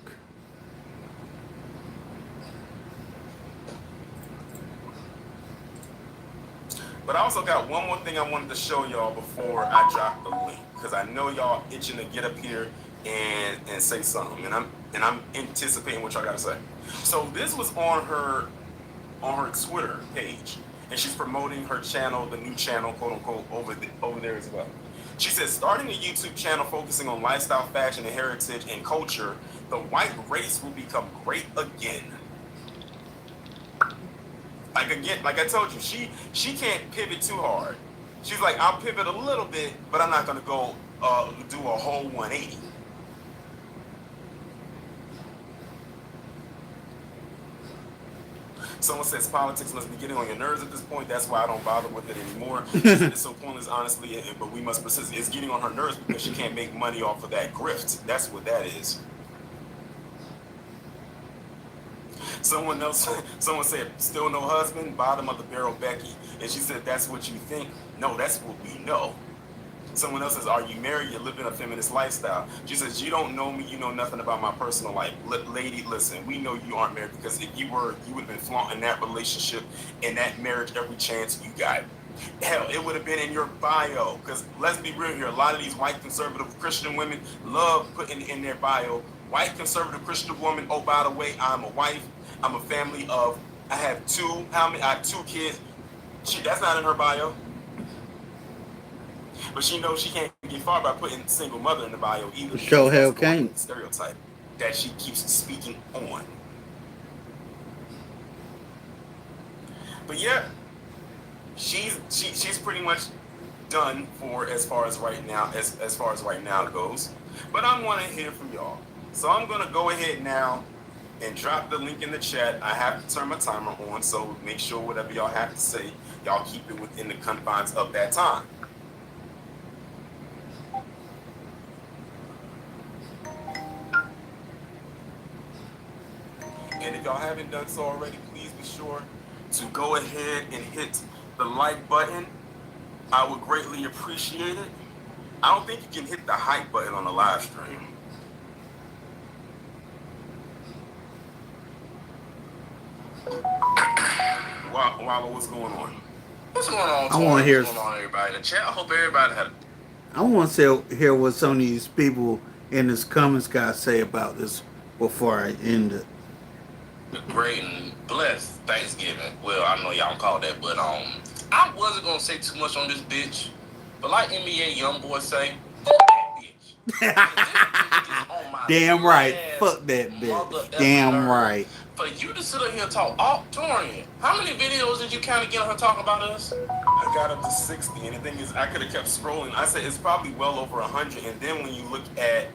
But I also got one more thing I wanted to show y'all before I drop the link, because I know y'all itching to get up here and say something, and I'm anticipating what y'all gotta say. So this was on her Twitter page, and she's promoting her channel, the new channel, quote unquote, over there as well. She says, starting a YouTube channel focusing on lifestyle, fashion, and heritage and culture, the white race will become great again. Like I told you, she can't pivot too hard. She's like, I'll pivot a little bit, but I'm not gonna go do a whole 180. Someone says politics must be getting on your nerves at this point. That's why I don't bother with it anymore. It's so pointless, honestly, but we must persist. It's getting on her nerves because she can't make money off of that grift. That's what that is. Someone said, still no husband, bottom of the barrel Becky. And she said, that's what you think? No, that's what we know. Someone else says, are you married? You're living a feminist lifestyle. She says, you don't know me. You know nothing about my personal life. Lady, listen, we know you aren't married, because if you were, you would have been flaunting that relationship and that marriage every chance you got. Hell, it would have been in your bio, because let's be real here. A lot of these white conservative Christian women love putting in their bio, white conservative Christian woman, oh, by the way, I'm a wife. I'm a family of, I have two kids. That's not in her bio. But she knows she can't get far by putting single mother in the bio either. Show hell can't. Stereotype that she keeps speaking on. But yeah, she's pretty much done for as far as right now goes. But I want to hear from y'all. So I'm gonna go ahead now and drop the link in the chat. I have to turn my timer on, so make sure whatever y'all have to say, y'all keep it within the confines of that time. And if y'all haven't done so already, please be sure to go ahead and hit the like button. I would greatly appreciate it. I don't think you can hit the hype button on the live stream. Wallow, what's going on? What's going on? I want to hear. What's going on, everybody? In the chat. I hope everybody had. I want to hear what some of these people in this comments got to say about this before I end it. Great and blessed Thanksgiving. Well, I know y'all call that, but I wasn't gonna say too much on this bitch. But like NBA young boy say, fuck that bitch. Damn right. Fuck that bitch. Damn right. For you to sit up here and talk, Torian, how many videos did you kind of get on her talking about us? I got up to 60, and the thing is, I could have kept scrolling. I said it's probably well over 100, and then when you look at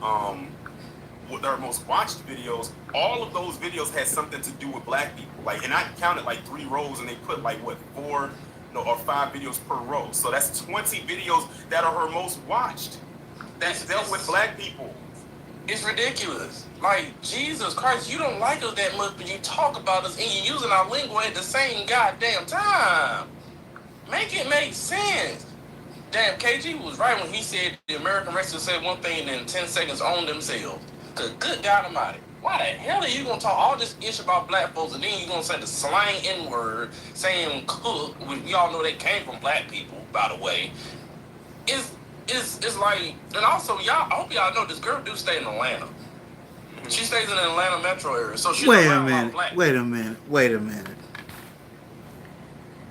with our most watched videos, all of those videos had something to do with black people. Like, and I counted like 3 rows, and they put like what 4 no, or 5 videos per row. So that's 20 videos that are her most watched. That's dealt with black people. It's ridiculous. Like, Jesus Christ, you don't like us that much, but you talk about us and you're using our lingo at the same goddamn time. Make it make sense. Damn, KG was right when he said the American wrestlers said one thing and then 10 seconds own themselves. Cause good God Almighty, why the hell are you gonna talk all this ish about black folks and then you gonna say the slang N-word, saying cook, when we all know they came from black people, by the way. It's like, and also y'all, I hope y'all know this girl do stay in Atlanta. She stays in the Atlanta metro area, so she's Wait a around a lot of minute. black Wait a minute. Wait a minute.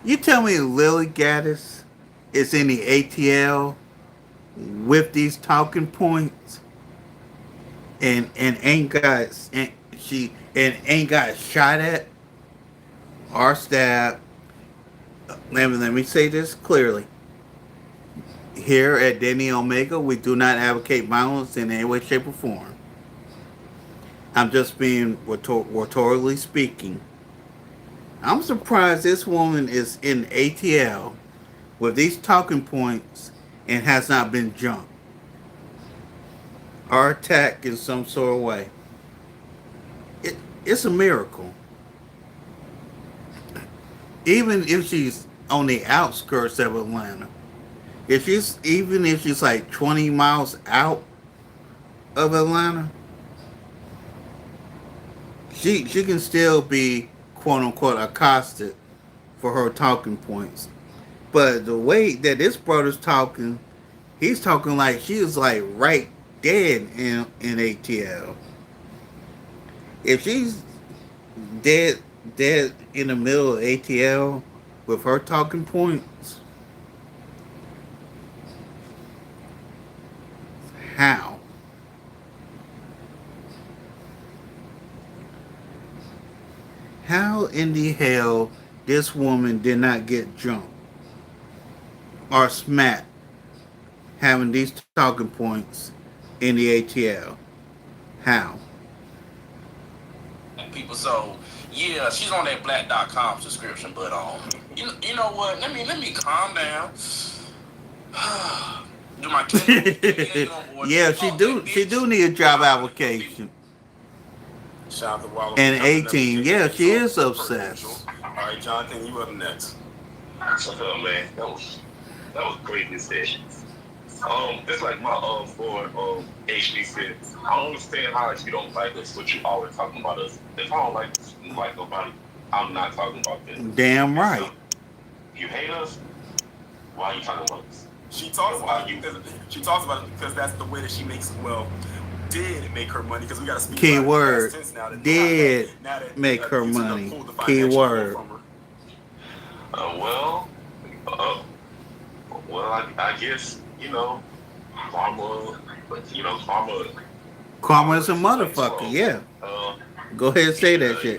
You tell me Lilly Gaddis is in the ATL with these talking points and ain't got ain't got shot at or stabbed. Let me say this clearly. Here at Denny Omega, we do not advocate violence in any way, shape, or form. I'm just being rhetorically speaking. I'm surprised this woman is in ATL with these talking points and has not been jumped or attacked in some sort of way. It's a miracle. Even if she's on the outskirts of Atlanta, if she's like 20 miles out of Atlanta, she can still be quote unquote accosted for her talking points. But the way that this brother's talking, he's talking like she is like right dead in ATL. If she's dead in the middle of ATL with her talking points, how? How in the hell this woman did not get jumped or smacked having these talking points in the ATL? How? people. So yeah, she's on that black.com subscription, but you know what? Let me calm down. Do my yeah, she do need a job application. Shout out to Wallow. And 18, yeah, she is obsessed. All right, Jonathan, you up next. Oh man, that was great decision. It's like my boy HD said. I don't understand how you don't like us, but you always talking about us. If I don't like nobody, I'm not talking about them. Damn right. So, you hate us? Why are you talking about us? She talks about it because that's the way that she makes did make her money, because we got to speak key about word it now that did now that, make her he's gonna money. pull the Key financial word. from her. I guess karma. Karma is a motherfucker. Yeah. Go ahead and say that shit.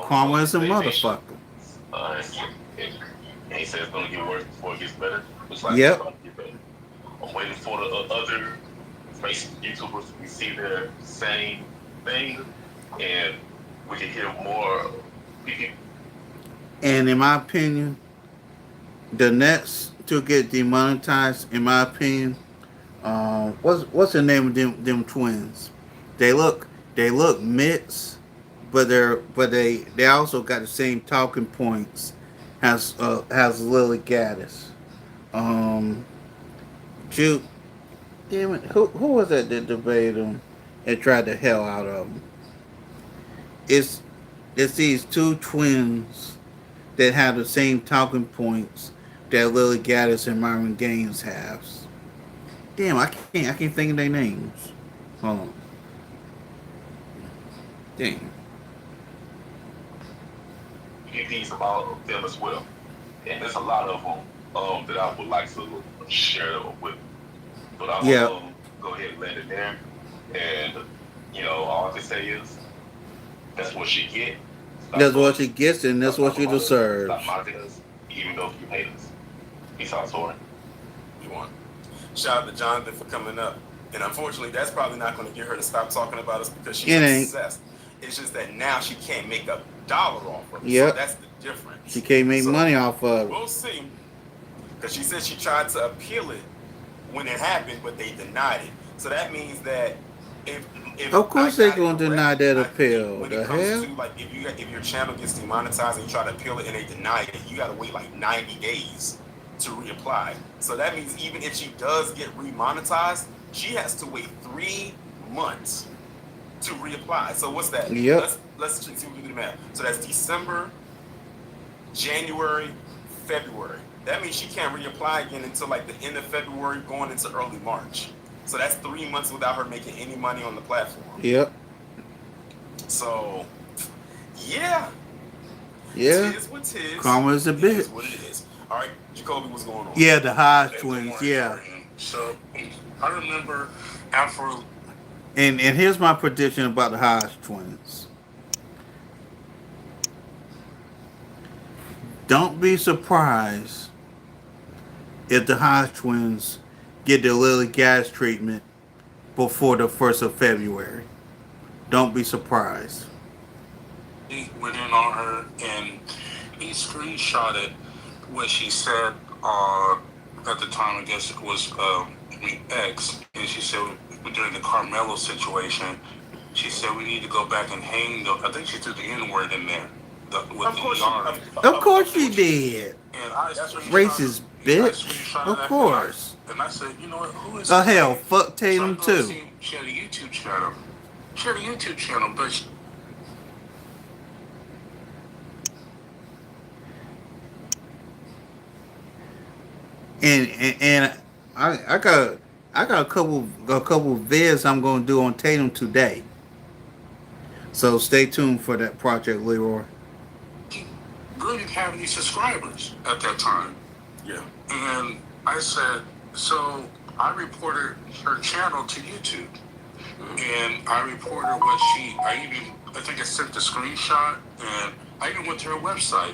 Karma is a motherfucker. And he said it's gonna get worse before it gets better. It's like Yep. It's gonna get better. I'm waiting for the other YouTubers to see their same thing, and we can hear more. And in my opinion, the next to get demonetized, in my opinion, what's the name of them twins? They look mixed, but they also got the same talking points as Lilly Gaddis. Jude, damn it, who was that debated him and tried the hell out of him? It's these two twins that have the same talking points that Lilly Gaddis and Marvin Gaines has. Damn, I can't think of their names. Hold on. Damn. These about them as well, and there's a lot of them that I would like to share with. But I'm gonna go ahead and let it there. And all I can say is that's what she get. That's what she gets, and that's what she deserves. Stop mocking us, even though you hate us. Peace out, Tori. You want. Shout out to Jonathan for coming up. And unfortunately, that's probably not going to get her to stop talking about us, because she's obsessed. It's just that now she can't make $1 off of it. Yep. So that's the difference. She can't make money off of it. We'll see. because she said she tried to appeal it when it happened, but they denied it. So that means that if Of course I they're got it gonna deny correct, that I think appeal. when The it comes hell? to like if your channel gets demonetized and you try to appeal it and they deny it, you got to wait like 90 days to reapply. So that means even if she does get remonetized, she has to wait 3 months to reapply. So what's that? Yep. Let's see if we can do the math. So that's December, January, February. That means she can't reapply again until like the end of February, going into early March. So that's 3 months without her making any money on the platform. Yep. So, yeah. Yeah. Tis what tis. Karma is a It bitch. is what it is. All right, Jacoby, what's going on? Yeah, the Hodge Good twins. morning, Yeah. Jordan. So I remember after And here's my prediction about the Hodge twins. Don't be surprised if the Hodge twins get the Lilly gas treatment before the 1st of February. Don't be surprised. he went in on her and he screenshotted what she said at the time. I guess it was X, and she said during the Carmelo situation, she said we need to go back and hang the. I think she threw the N word in there. With Of course she did. And I Racist bitch. Of course. And I said, you know what? Who is? Oh hell, fuck Tatum So I too. she had a YouTube channel. She had a YouTube channel, but And I got a couple vids I'm gonna do on Tatum today. So stay tuned for that project, Leroy. she really didn't have any subscribers at that time. Yeah. And I said, so I reported her channel to YouTube. And I reported what I think I sent the screenshot, and I even went to her website.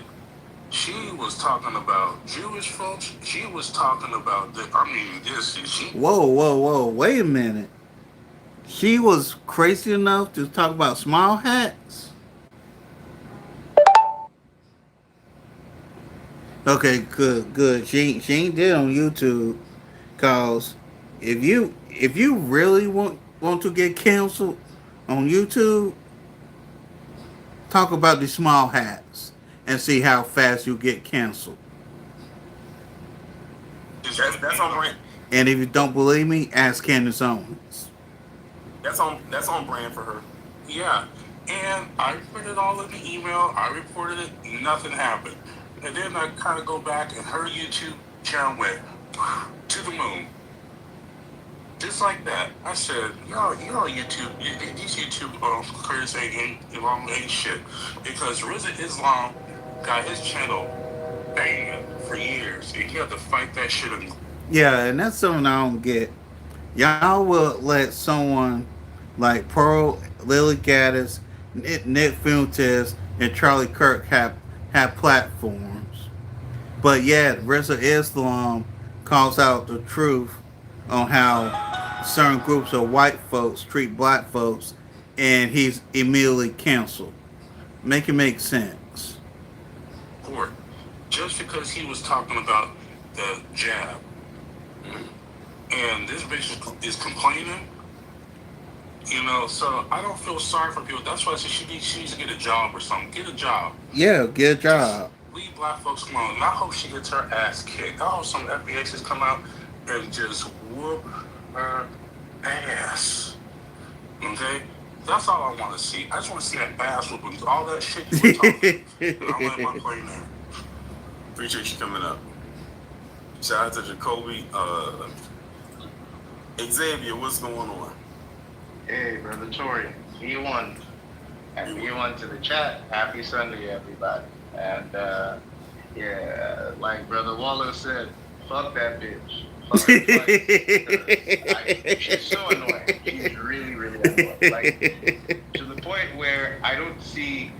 She was talking about Jewish folks. She was talking about she Whoa, wait a minute. She was crazy enough to talk about small hats? Okay, good. She ain't did on YouTube. Cause if you really want to get canceled on YouTube, talk about the small hats and see how fast you get canceled. That's on brand. And if you don't believe me, ask Candace Owens. That's on brand for her. Yeah. And I put it all in the email. I reported it. Nothing happened. And then I kind of go back, and her YouTube channel went to the moon. Just like that. I said, y'all YouTube, these YouTube creators ain't shit. Because Rizza Islam got his channel banging for years. And he had to fight that shit. Yeah, and that's something I don't get. Y'all will let someone like Pearl, Lilly Gaddis, Nick Fuentes, and Charlie Kirk have platforms. But yet, Rizza Islam calls out the truth on how certain groups of white folks treat black folks, and he's immediately canceled. Make it make sense. Court, just because he was talking about the jab, and this bitch is complaining, so I don't feel sorry for people. That's why I said she needs to get a job or something. Get a job. Yeah, get a job. Leave black folks alone. And I hope she gets her ass kicked. I hope some FBXs come out and just whoop her ass. Okay? That's all I want to see. I just want to see that ass whooping. All that shit you were talking. I'm letting my plane there. Appreciate you coming up. Shout out to Jacoby. Xavier, what's going on? Hey, Brother Tori, E1. And E1 to the chat. Happy Sunday, everybody. And, yeah, like Brother Waller said, fuck that bitch. Fuck her twice. She's so annoying. She's really, really annoying. Like, to the point where I don't see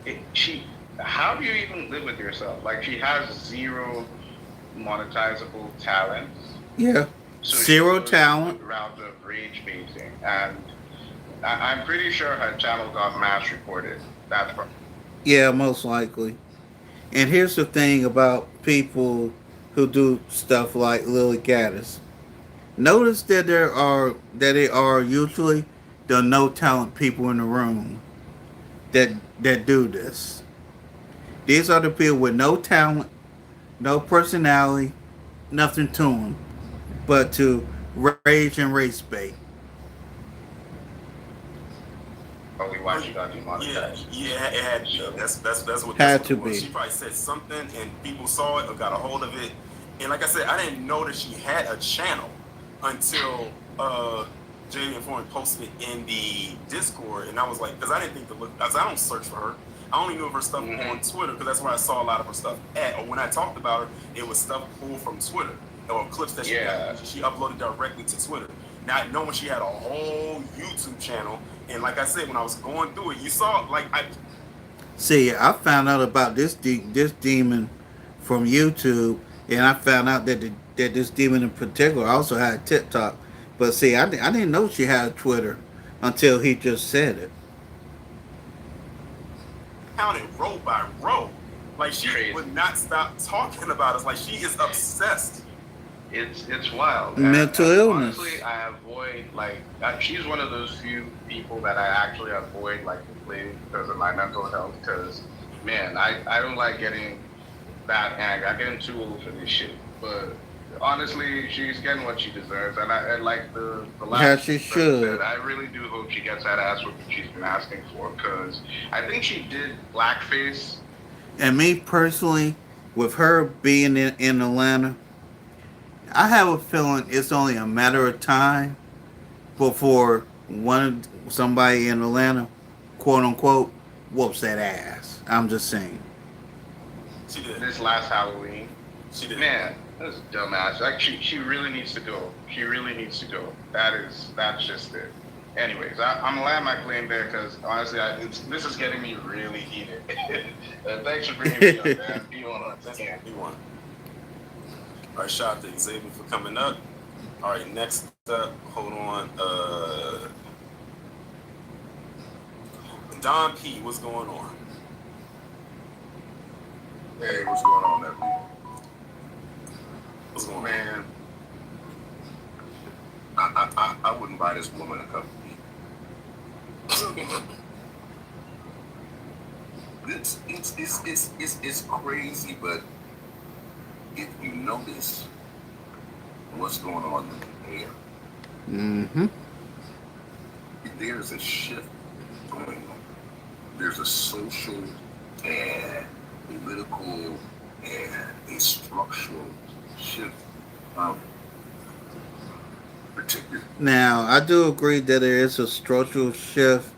it, how do you even live with yourself? Like, she has zero monetizable talents. Yeah. So Zero talent. Route of rage baiting, and I'm pretty sure her channel got mass reported. That's from. Yeah, most likely. And here's the thing about people who do stuff like Lilly Gaddis. Notice that they are usually the no talent people in the room that that do this. These are the people with no talent, no personality, nothing to them, but to rage and race bait. Only why she got demonetized. Yeah, it had to be. That's Had what to it was. be. She probably said something and people saw it or got a hold of it. And like I said, I didn't know that she had a channel until JD Foreign posted it in the Discord, and I was like, because I didn't think to look. I don't search for her. I only knew of her stuff on Twitter because that's where I saw a lot of her stuff at. Or when I talked about her, it was stuff pulled from Twitter or clips that she uploaded directly to Twitter. Not knowing she had a whole YouTube channel, and like I said, when I was going through it, you saw like I See, I found out about this demon from YouTube, and I found out that this demon in particular also had TikTok. But see, I didn't know she had Twitter until he just said it. counted row by row. Like she Crazy. would not stop talking about us. Like she is obsessed. It's wild. Mental illness. Honestly, I avoid she's one of those few people that I actually avoid completely because of my mental health. Because man, I don't like getting that angry. I'm getting too old for this shit. But honestly, she's getting what she deserves, and I like the last. Yeah, she should. I really do hope she gets that ass whooping she's been asking for, because I think she did blackface. And me personally, with her being in Atlanta, I have a feeling it's only a matter of time before somebody in Atlanta, quote unquote, whoops that ass. I'm just saying. She did. This last Halloween. She did. Man, this dumbass. Like she really needs to go. She really needs to go. That's just it. Anyways, I'm gonna land my claim there because honestly, this is getting me really heated. Thanks for bringing me up, man. Be on That's what we want. All right, shout out to Xavier for coming up. All right, next up, hold on. Don P, what's going on? Hey, what's going on, nephew? What's going on? Man, I wouldn't buy this woman a cup of tea. It's crazy, but if you notice what's going on in the air, Mm-hmm. there's a shift going on. There's a social and political and a structural shift of particular. Now, I do agree that there is a structural shift,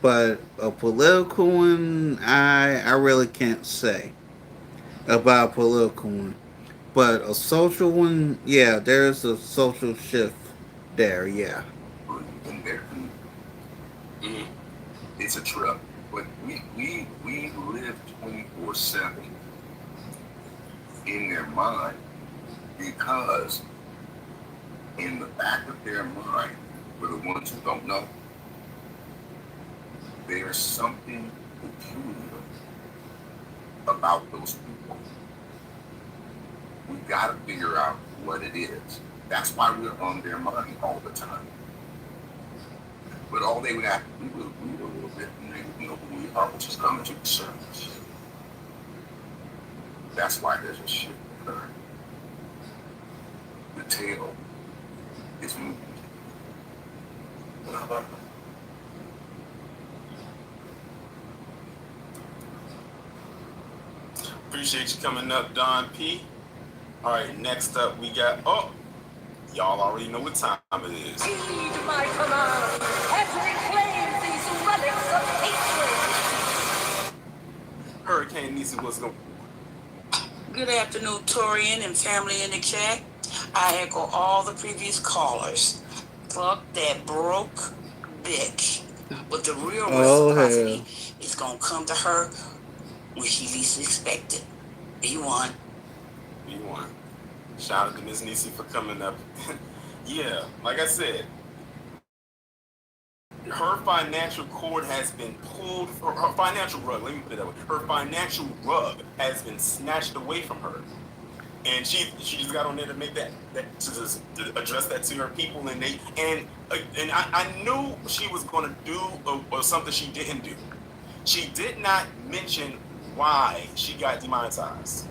but a political one, I really can't say about a political one. But a social one, yeah, there's a social shift there, yeah. And there, it's a trip. But we live 24/7 in their mind, because in the back of their mind, for the ones who don't know, there's something peculiar about those people. We gotta figure out what it is. That's why we're on their mind all the time. But all they would have to do is read a little bit, and they would know who we are, which is coming to the surface. That's why there's a shift occurring. The tail is moving. Appreciate you coming up, Don P. All right, next up we got, y'all already know what time it is. Heed my command and reclaim these relics of hatred. Hurricane Nisi, what's going on? Good afternoon, Torian and family in the chat. I echo all the previous callers. Fuck that broke bitch. But the real reciprocity is gonna come to her when she least expected. B1. B1. Shout out to Ms. Nisi for coming up. Yeah, like I said, her financial cord has been pulled, her financial rug, let me put it that way. Her financial rug has been snatched away from her. and she just got on there to make that to just to address that to her people, and I knew she was going to do or something she didn't do. She did not mention why she got demonetized,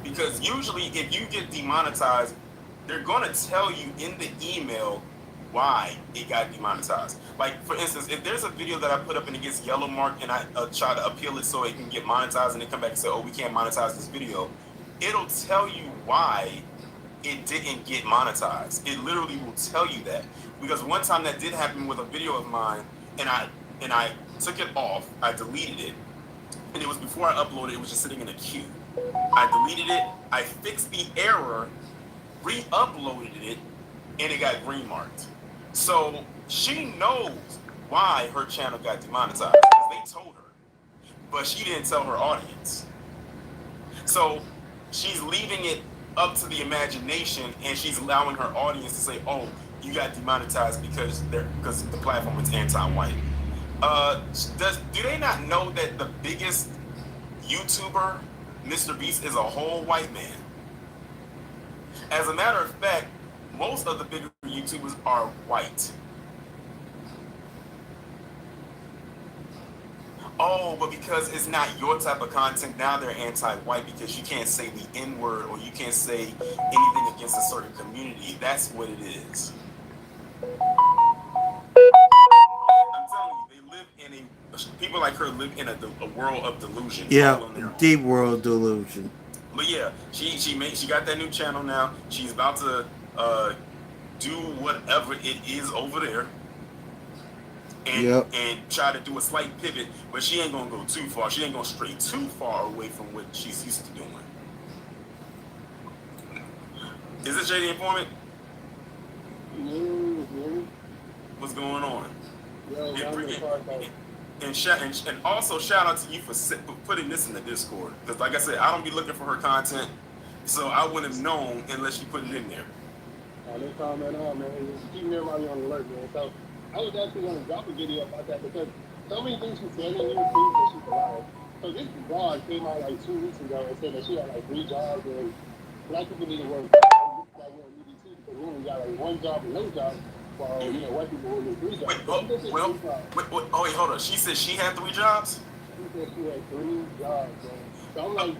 because usually if you get demonetized, they're going to tell you in the email why it got demonetized. Like, for instance, if there's a video that I put up and it gets yellow marked and I try to appeal it so it can get monetized, and they come back and say, oh, we can't monetize this video, it'll tell you why it didn't get monetized. It literally will tell you that. Because one time that did happen with a video of mine, and I took it off, I deleted it, and it was before I uploaded it, was just sitting in a queue. I deleted it, I fixed the error, re-uploaded it, and it got green marked. So she knows why her channel got demonetized, because they told her, but she didn't tell her audience. So she's leaving it up to the imagination, and she's allowing her audience to say, oh, you got demonetized because the platform is anti-white. Do they not know that the biggest YouTuber, Mr. Beast, is a whole white man? As a matter of fact, most of the bigger YouTubers are white. Oh, but because it's not your type of content, now they're anti-white because you can't say the N-word or you can't say anything against a certain community. That's what it is. I'm telling you, they live in people like her live in a world of delusion. Yeah, deep world delusion. But yeah, she got that new channel now. She's about to do whatever it is over there, and try to do a slight pivot, but she ain't gonna go too far. She ain't gonna stray too far away from what she's used to doing. Is this JD Informant? Mm-hmm. What's going on? Yo, and also shout out to you for putting this in the Discord, because like I said, I don't be looking for her content, so I wouldn't have known unless she put it in there. No comment at all, man. Just keeping everybody on alert, man. So I was actually going to drop a video about that, because so many things she said in here, things that she's alive. So this blog came out like 2 weeks ago and said that she had like 3 jobs, and black people need to work. Like we're in EDT, because we only got like 1 job and no job, while white people only 3 jobs. Wait, hold on. She said she had 3 jobs? She said she had 3 jobs, man. So I'm like,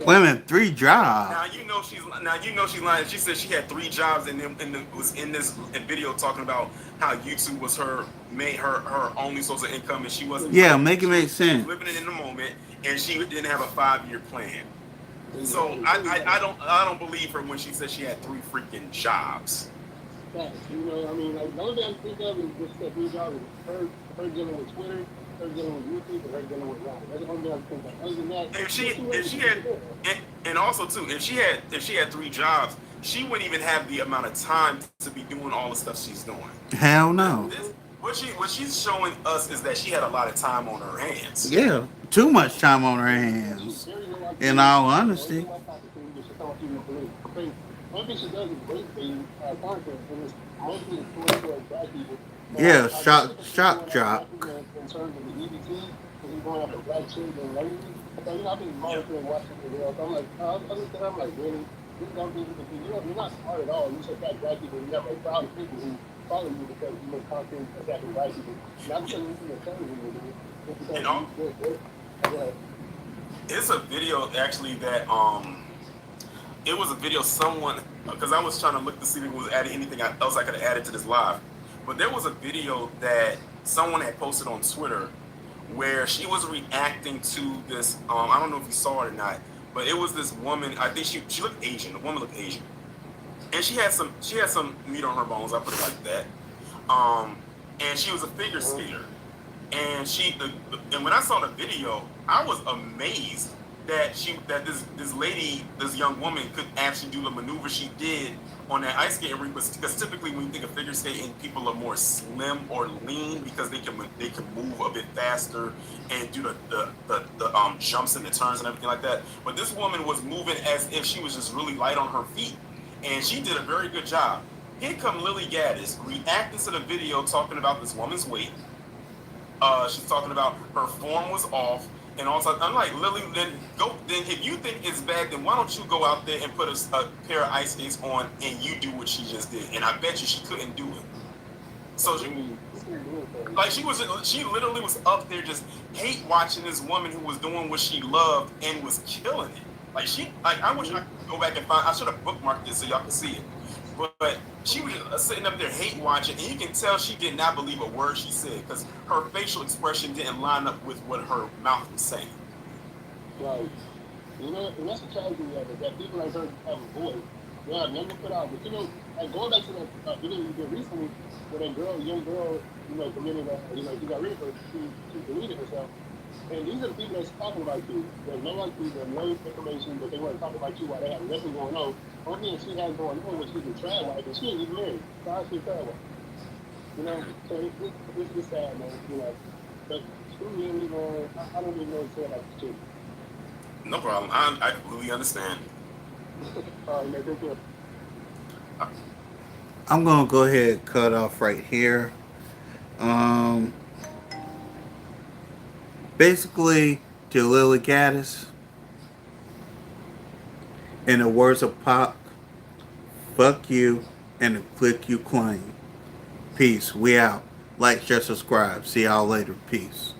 wait a minute, 3 jobs. Now you know she's lying. She said she had 3 jobs, and then was in this video talking about how YouTube was her only source of income, and she wasn't. Yeah, make it make sense. Living it in the moment, and she didn't have a 5-year plan. So I don't believe her when she said she had 3 freaking jobs. Facts, you know, I mean, like the only thing I think of is just that 3 jobs is her dealing with Twitter, her dealing with YouTube, and her dealing with Line. That's the only thing I think of. Other than that, if she had, and also too, if she had 3 jobs, she wouldn't even have the amount of time to be doing all the stuff she's doing. Hell no. What she's showing us is that she had a lot of time on her hands. Yeah, too much time on her hands. In all honesty. One thing she does is great content, and it's mostly towards black people. Yeah, shock jock. In terms of the EBT, because he's going after black children and everything. So, you know, I've been monitoring watching the video. So I'm like, I looked at her, I'm like, really? This dumb thing, you're not smart at all. You should attack black people. You have like proud people who follow you because you make content attacking black people. Not because you see your television. It's a video actually that it was a video someone, because I was trying to look to see if it was adding anything else I could have added to this live, but there was a video that someone had posted on Twitter where she was reacting to this. I don't know if you saw it or not, but it was this woman. I think she looked Asian. The woman looked Asian, and she had some meat on her bones. I put it like that. And she was a figure skater, and and when I saw the video, I was amazed that this young woman could actually do the maneuver she did on that ice skating rink, because typically when you think of figure skating, people are more slim or lean because they can move a bit faster and do the jumps and the turns and everything like that. But this woman was moving as if she was just really light on her feet, and she did a very good job. Here come Lilly Gaddis reacting to the video, talking about this woman's weight. She's talking about her form was off, And also, I'm like, Lily, then if you think it's bad, then why don't you go out there and put a pair of ice skates on and you do what she just did? And I bet you she couldn't do it. So she literally was up there just hate watching this woman who was doing what she loved and was killing it. I wish I could go back and find. I should have bookmarked this so y'all can see it. But she was sitting up there hate watching, and you can tell she did not believe a word she said because her facial expression didn't line up with what her mouth was saying. Right. You know, and that's the tragedy of it, that people like her have a voice. They are never put out. But like going back to that video you did recently, where that young girl, committed, she got rid of her, she deleted herself. And these are the people that's talking about you. There's no like you, there's no information, but they want to talk about you while they have nothing going on. Only thing she has going on was she's a trad wife, and she ain't even married. So how's she a trad wife? So it's sad, man. But screw you, I don't even know what to say about this too. No problem. I completely understand. All right, man, take care. I'm gonna go ahead and cut off right here. Basically, to Lilly Gaddis, in the words of Pop, fuck you and the click you claim. Peace. We out. Like, share, subscribe. See y'all later. Peace.